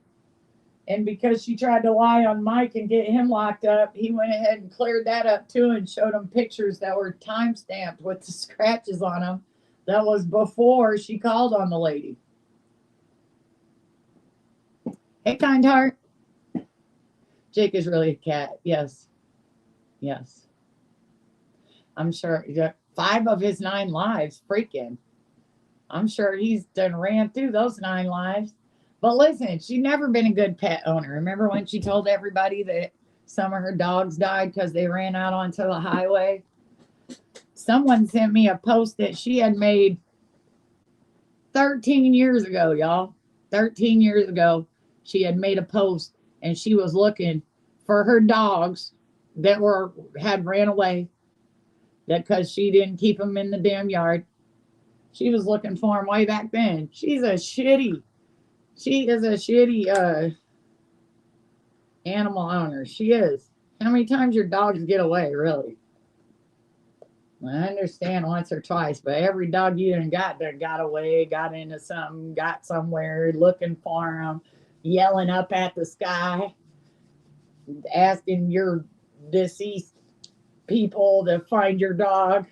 And because she tried to lie on Mike and get him locked up, he went ahead and cleared that up too and showed him pictures that were time stamped with the scratches on them. That was before she called on the lady. Hey, kind heart. Jake is really a cat. Yes. Yes. I'm sure 5 of his 9 lives, freaking. I'm sure he's done ran through those 9 lives. But listen, she's never been a good pet owner. Remember when she told everybody that some of her dogs died because they ran out onto the highway? Someone sent me a post that she had made 13 years ago, y'all. 13 years ago, she had made a post and she was looking for her dogs that had ran away because she didn't keep them in the damn yard. She was looking for them way back then. She is a shitty animal owner. She is. How many times your dogs get away, really? I understand once or twice, but every dog you done got there got away, got into something, got somewhere, looking for them, yelling up at the sky, asking your deceased people to find your dog.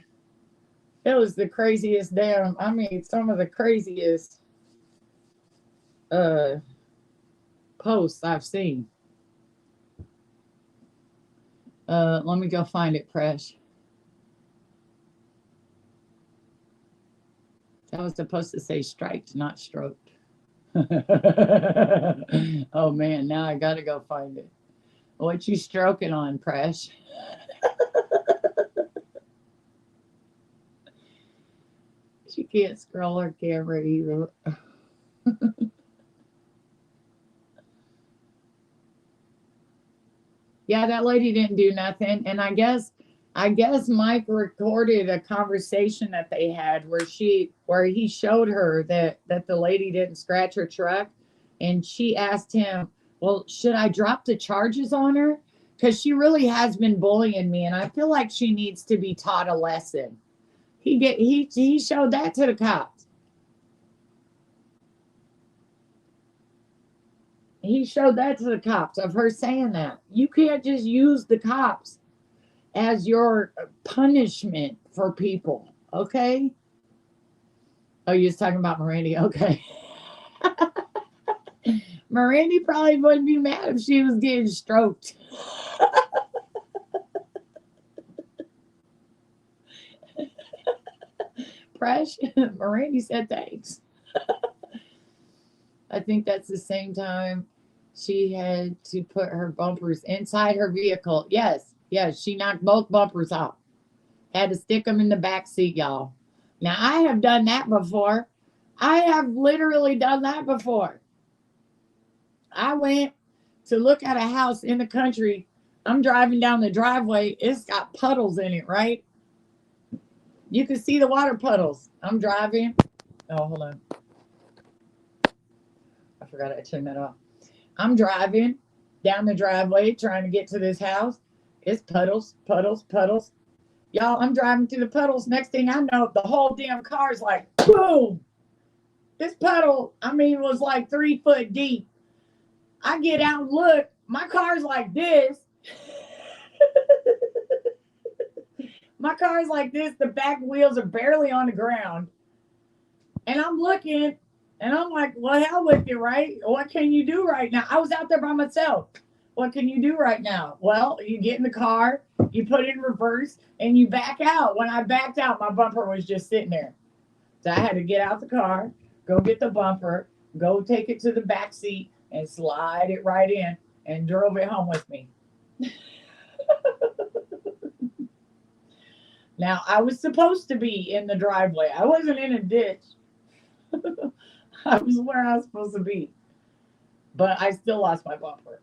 It was the craziest some of the craziest posts I've seen. Let me go find it, Presh. That was supposed to say striped, not stroked. Oh man, now I gotta go find it. What you stroking on, Presh? She can't scroll her camera either. Yeah, that lady didn't do nothing. And I guess Mike recorded a conversation that they had where he showed her that the lady didn't scratch her truck, and she asked him, "Well, should I drop the charges on her? Because she really has been bullying me, and I feel like she needs to be taught a lesson." He showed that to the cops. He showed that to the cops of her saying that. You can't just use the cops as your punishment for people, okay? Oh, you're just talking about Mirandy, okay. Mirandy probably wouldn't be mad if she was getting stroked. Fresh, Mirandy said thanks. I think that's the same time she had to put her bumpers inside her vehicle. Yes, she knocked both bumpers off. Had to stick them in the back seat, y'all. Now, I have done that before. I have literally done that before. I went to look at a house in the country. I'm driving down the driveway. It's got puddles in it, right? You can see the water puddles. I'm driving. Oh, hold on. I forgot I turned that off. I'm driving down the driveway trying to get to this house. It's puddles, puddles, puddles. Y'all, I'm driving through the puddles. Next thing I know, the whole damn car is like, boom. This puddle, was like 3 foot deep. I get out and look. My car's like this. My car's like this. The back wheels are barely on the ground. And I'm looking, and I'm like, well, hell with you, right? What can you do right now? I was out there by myself. What can you do right now? Well, you get in the car, you put it in reverse, and you back out. When I backed out, my bumper was just sitting there. So I had to get out the car, go get the bumper, go take it to the back seat, and slide it right in, and drove it home with me. Now, I was supposed to be in the driveway. I wasn't in a ditch. I was where I was supposed to be. But I still lost my bumper.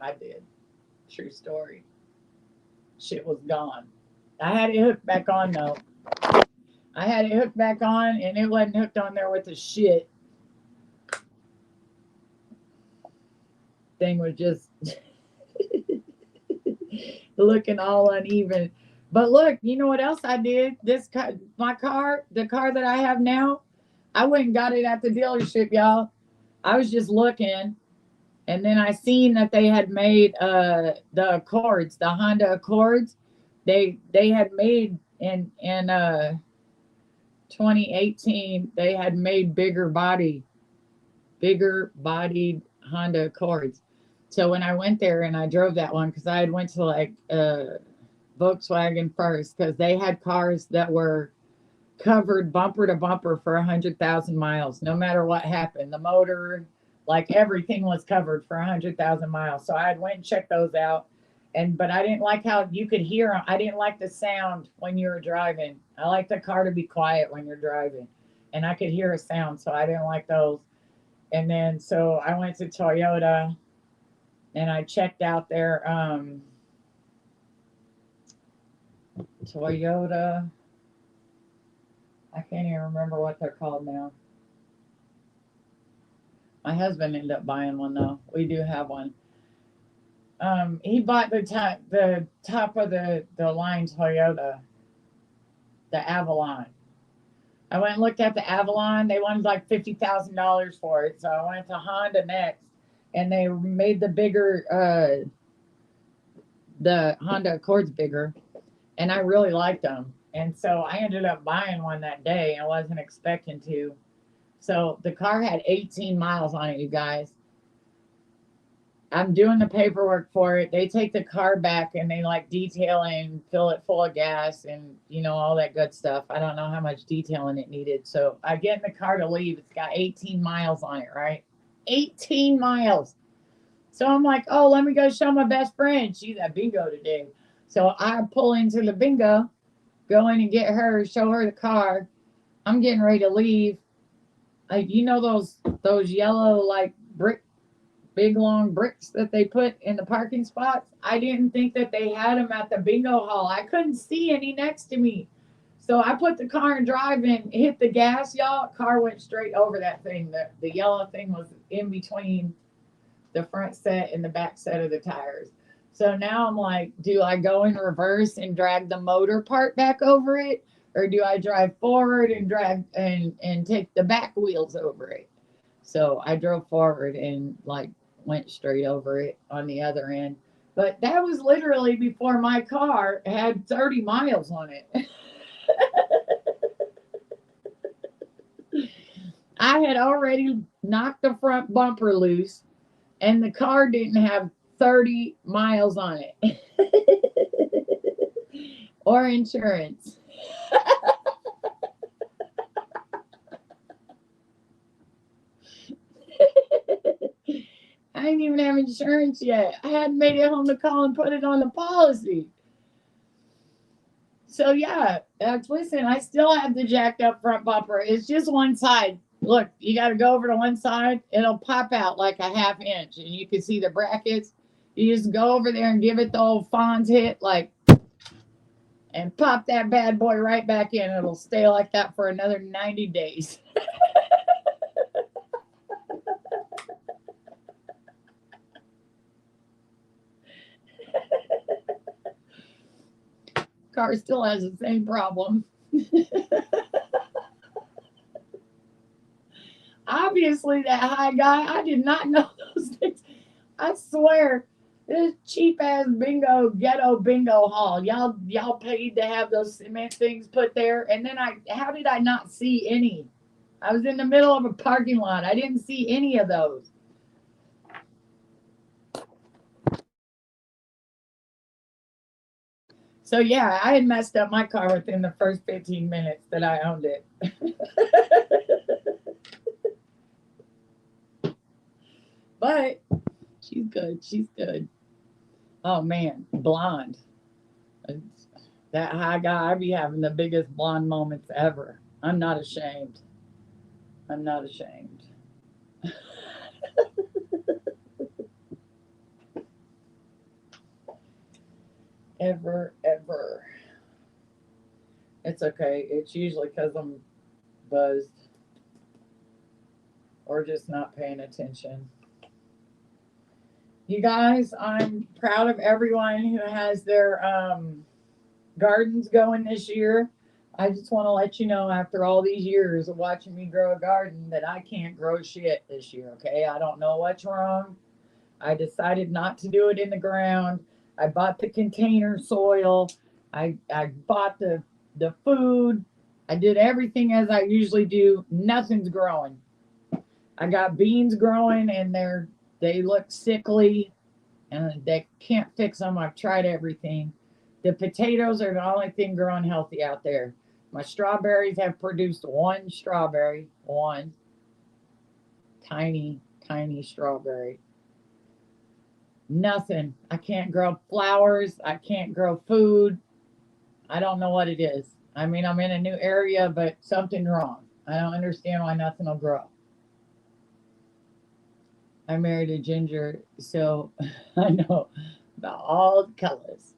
I did. True story. Shit was gone. I had it hooked back on though. I had it hooked back on and it wasn't hooked on there with the shit. Thing was just looking all uneven. But look, you know what else I did? My car, the car that I have now, I went and got it at the dealership, y'all. I was just looking, and then I seen that they had made the Accords, the Honda Accords. They had made in 2018. They had made bigger bodied Honda Accords. So when I went there and I drove that one, because I had went to like Volkswagen first, because they had cars that were covered bumper to bumper for 100,000 miles, no matter what happened. The motor, like everything was covered for 100,000 miles. So I had went and checked those out. But I didn't like how you could hear them. I didn't like the sound when you were driving. I like the car to be quiet when you're driving. And I could hear a sound, so I didn't like those. And then so I went to Toyota and I checked out their Toyota. I can't even remember what they're called now. My husband ended up buying one though. We do have one. He bought the top of the line Toyota, the Avalon. I went and looked at the Avalon. They wanted like $50,000 for it, so I went to Honda next, and they made the Honda Accords bigger, and I really liked them. And so I ended up buying one that day. I wasn't expecting to. So the car had 18 miles on it, you guys. I'm doing the paperwork for it. They take the car back and they like detail and fill it full of gas and all that good stuff. I don't know how much detailing it needed. So I get in the car to leave. It's got 18 miles on it, right? 18 miles. So I'm like, oh, let me go show my best friend. She's at bingo today. So I pull into the bingo, go in and get her, show her the car. I'm getting ready to leave. Like, those yellow like big long bricks that they put in the parking spots. I didn't think that they had them at the bingo hall. I couldn't see any next to me. So I put the car in drive and hit the gas, y'all. Car went straight over that thing. The yellow thing was in between the front set and the back set of the tires. So now I'm like, do I go in reverse and drag the motor part back over it? Or do I drive forward and drag and take the back wheels over it? So I drove forward and like went straight over it on the other end. But that was literally before my car had 30 miles on it. I had already knocked the front bumper loose and the car didn't have 30 miles on it or insurance. I didn't even have insurance yet. I hadn't made it home to call and put it on the policy. So yeah, listen, I still have the jacked up front bumper. It's just one side. Look, you got to go over to one side. It'll pop out like a half inch, and you can see the brackets. You just go over there and give it the old Fonz hit, like, and pop that bad boy right back in. It'll stay like that for another 90 days. Car still has the same problem. Obviously, that high guy, I did not know those things. I swear, this cheap ass ghetto bingo hall. Y'all paid to have those cement things put there, and then how did I not see any? I was in the middle of a parking lot. I didn't see any of those. So yeah, I had messed up my car within the first 15 minutes that I owned it. But she's good. She's good. Oh man, blonde. It's- That high guy, I be having the biggest blonde moments ever. I'm not ashamed. I'm not ashamed. Ever, ever. It's okay. It's usually because I'm buzzed or just not paying attention. You guys, I'm proud of everyone who has their gardens going this year. I just want to let you know, after all these years of watching me grow a garden, that I can't grow shit this year, okay? I don't know what's wrong. I decided not to do it in the ground. I bought the container soil. I bought the food. I did everything as I usually do. Nothing's growing. I got beans growing and they look sickly and they can't fix them. I've tried everything. The potatoes are the only thing growing healthy out there. My strawberries have produced one strawberry, one tiny, tiny strawberry. Nothing. I can't grow flowers. I can't grow food. I don't know what it is. I mean, I'm in a new area, but something's wrong. I don't understand why nothing will grow. I married a ginger, so I know about all the colors.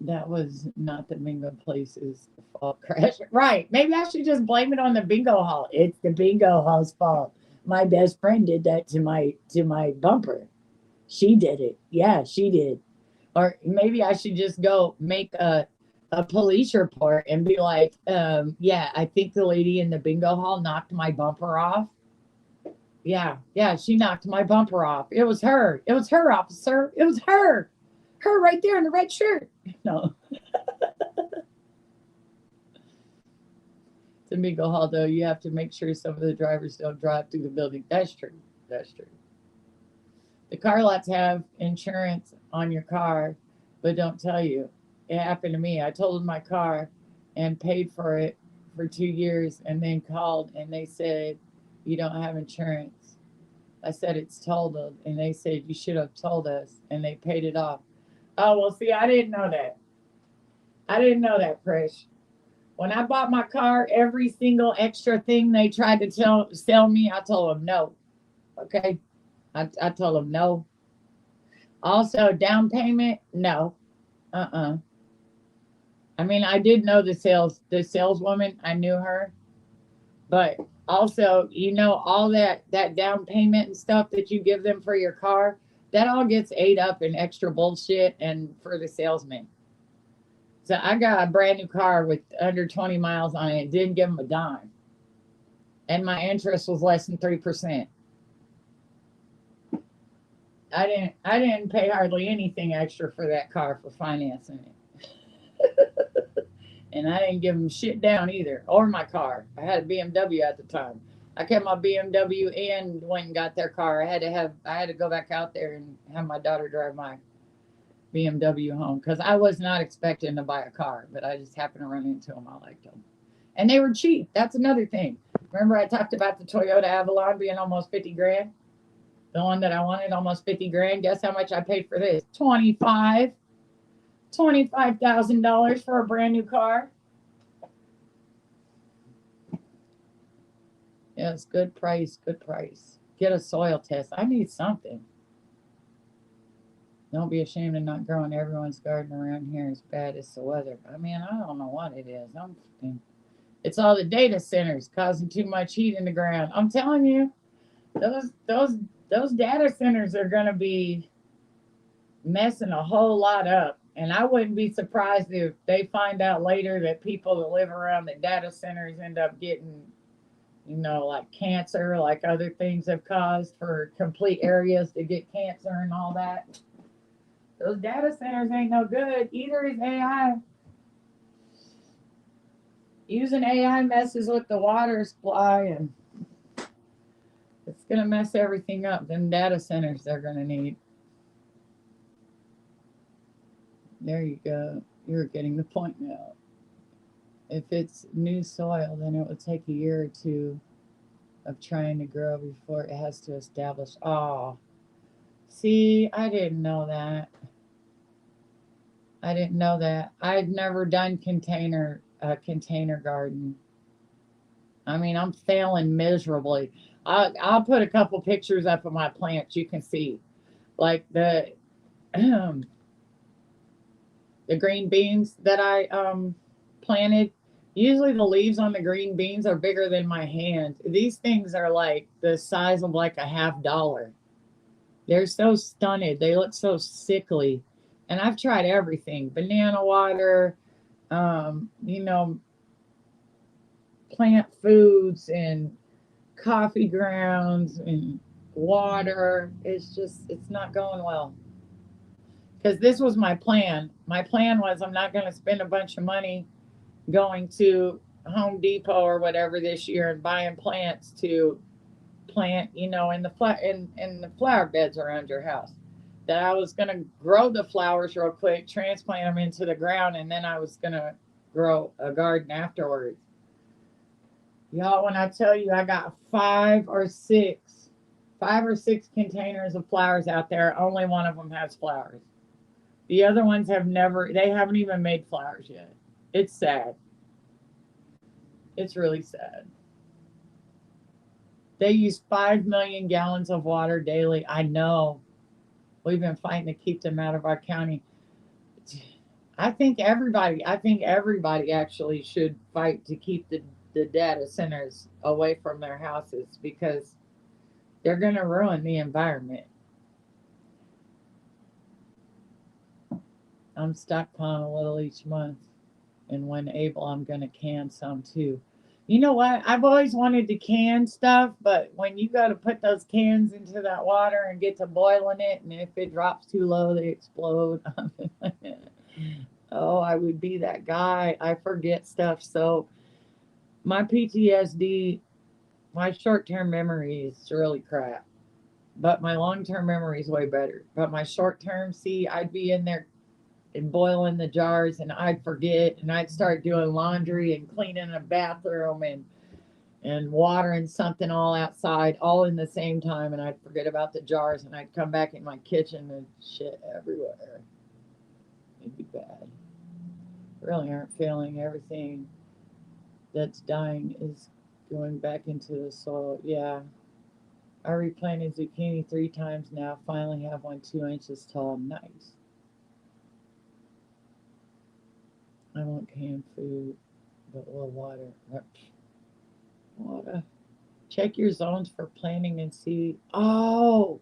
That was not the bingo place's fault crash. Right. Maybe I should just blame it on the bingo hall. It's the bingo hall's fault. My best friend did that to my bumper. She did it. Yeah, she did. Or maybe I should just go make a police report and be like, yeah, I think the lady in the bingo hall knocked my bumper off. Yeah, yeah, she knocked my bumper off. It was her. It was her, officer. It was her. Her right there in the red shirt. No, it's a bingo hall though. You have to make sure some of the drivers don't drive through the building. That's true. That's true. The car lots have insurance on your car, but don't tell you. It happened to me. I totaled my car and paid for it for 2 years and then called and they said, you don't have insurance. I said, it's totaled. And they said, you should have told us. And they paid it off. Oh, well, see, I didn't know that. I didn't know that, Trish. When I bought my car, every single extra thing they tried to sell me, I told them no. Okay. I told them no. Also, down payment, no. Uh-uh. I mean, I did know the saleswoman. I knew her, but also, all that down payment and stuff that you give them for your car, that all gets ate up in extra bullshit and for the salesman. So I got a brand new car with under 20 miles on it. Didn't give them a dime, and my interest was less than 3%. I didn't pay hardly anything extra for that car for financing it. And I didn't give them shit down either, or my car. I had a BMW at the time. I kept my BMW and went and got their car. I had to go back out there and have my daughter drive my BMW home because I was not expecting to buy a car, but I just happened to run into them. I liked them, and they were cheap. That's another thing. Remember I talked about the Toyota Avalon being almost 50 grand. The one that I wanted, almost 50 grand. Guess how much I paid for this? 25,000 for a brand new car. Yes, good price, good price. Get a soil test. I need something. Don't be ashamed of not growing everyone's garden around here as bad as the weather. I mean, I don't know what it is. It's all the data centers causing too much heat in the ground. I'm telling you, those data centers are going to be messing a whole lot up. And I wouldn't be surprised if they find out later that people that live around the data centers end up getting, like cancer, like other things have caused for complete areas to get cancer and all that. Those data centers ain't no good. Either is AI. Using AI messes with the water supply and it's going to mess everything up. Them data centers they're going to need. There you go. You're getting the point now. If it's new soil, then it would take a year or two of trying to grow before it has to establish. Oh, see, I didn't know that. I didn't know that. I've never done container garden. I mean, I'm failing miserably. I'll put a couple pictures up of my plants. You can see, like the green beans that I planted. Usually, the leaves on the green beans are bigger than my hand. These things are like the size of like a $50. They're so stunted. They look so sickly. And I've tried everything: banana water, you know, plant foods and coffee grounds and water. It's not going well. Because this was my plan. My plan was I'm not going to spend a bunch of money going to Home Depot or whatever this year and buying plants to plant, in the flower beds around your house. That I was going to grow the flowers real quick, transplant them into the ground, and then I was going to grow a garden afterwards. Y'all, when I tell you I got five or six containers of flowers out there, only one of them has flowers. The other ones they haven't even made flowers yet. It's sad. It's really sad. They use 5 million gallons of water daily. I know. We've been fighting to keep them out of our county. I think everybody actually should fight to keep the data centers away from their houses because they're going to ruin the environment. I'm stockpiling a little each month, and when able, I'm going to can some too. You know what? I've always wanted to can stuff, but when you go to put those cans into that water and get to boiling it, and if it drops too low, they explode. Oh, I would be that guy. I forget stuff. So my PTSD, my short term memory is really crap, but my long term memory is way better. But my short term, see, I'd be in there and boiling the jars and I'd forget and I'd start doing laundry and cleaning a bathroom and watering something all outside all in the same time and I'd forget about the jars and I'd come back in my kitchen and shit everywhere. It'd be bad. Really aren't feeling everything that's dying is going back into the soil. Yeah. I replanted zucchini 3 times now. Finally have one 2 inches tall. Nice. I want canned food, but a little water. Water. Check your zones for planting and seed. Oh,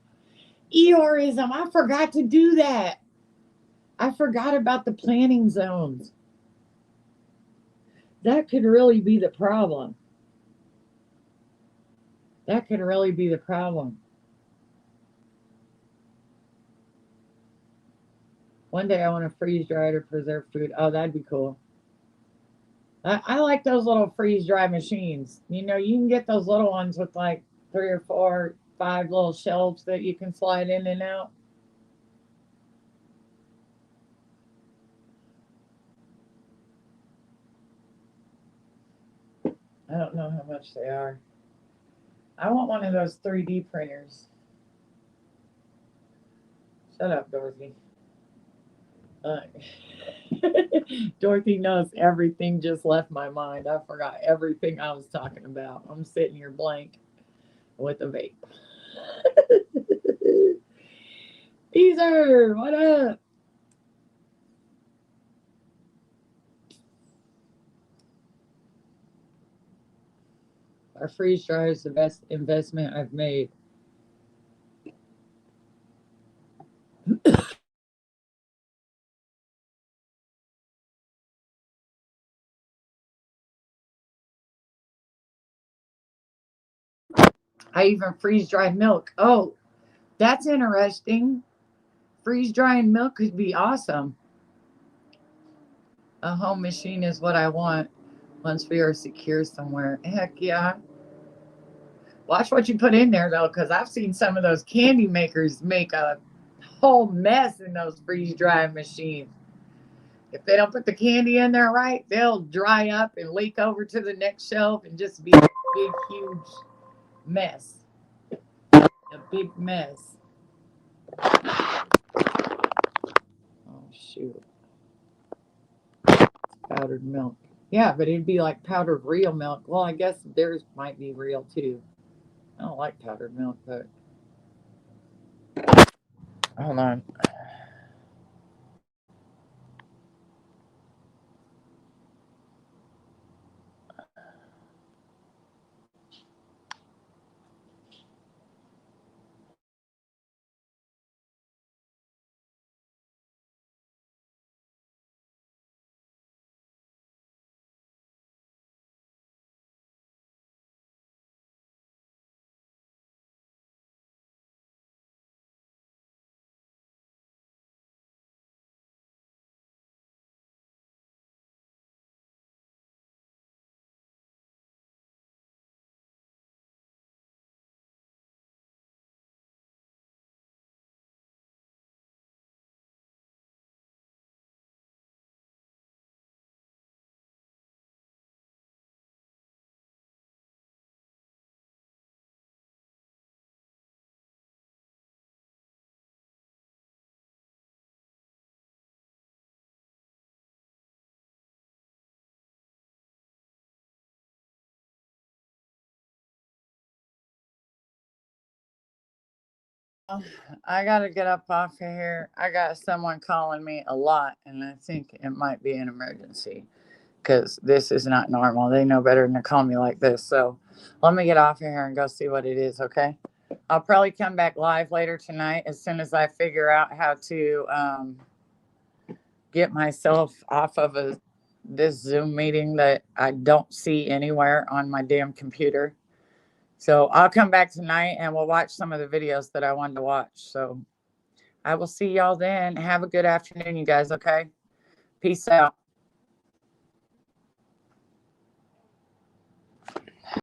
Eorism. I forgot to do that. I forgot about the planting zones. That could really be the problem. That could really be the problem. One day I want to freeze dry or preserve food. Oh, that'd be cool. I like those little freeze dry machines. You can get those little ones with like 3 or 4, 5 little shelves that you can slide in and out. I don't know how much they are. I want one of those 3D printers. Shut up, Dorothy. Uh, Dorothy knows everything just left my mind. I forgot everything I was talking about. I'm sitting here blank with a vape. Beezer, what up? Our freeze dryer is the best investment I've made. I even freeze dry milk. Oh, that's interesting. Freeze drying milk could be awesome. A home machine is what I want once we are secure somewhere. Heck yeah. Watch what you put in there though, because I've seen some of those candy makers make a whole mess in those freeze drying machines. If they don't put the candy in there right, they'll dry up and leak over to the next shelf and just be a big, huge mess. A big mess. Oh, shoot. Powdered milk. Yeah, but it'd be like powdered real milk. Well, I guess theirs might be real too. I don't like powdered milk, but hold on. I gotta get up off of here. I got someone calling me a lot, and I think it might be an emergency because this is not normal. They know better than to call me like this. So let me get off of here and go see what it is, okay? I'll probably come back live later tonight as soon as I figure out how to get myself off of this Zoom meeting that I don't see anywhere on my damn computer. So I'll come back tonight and we'll watch some of the videos that I wanted to watch. So I will see y'all then. Have a good afternoon, you guys, okay? Peace out.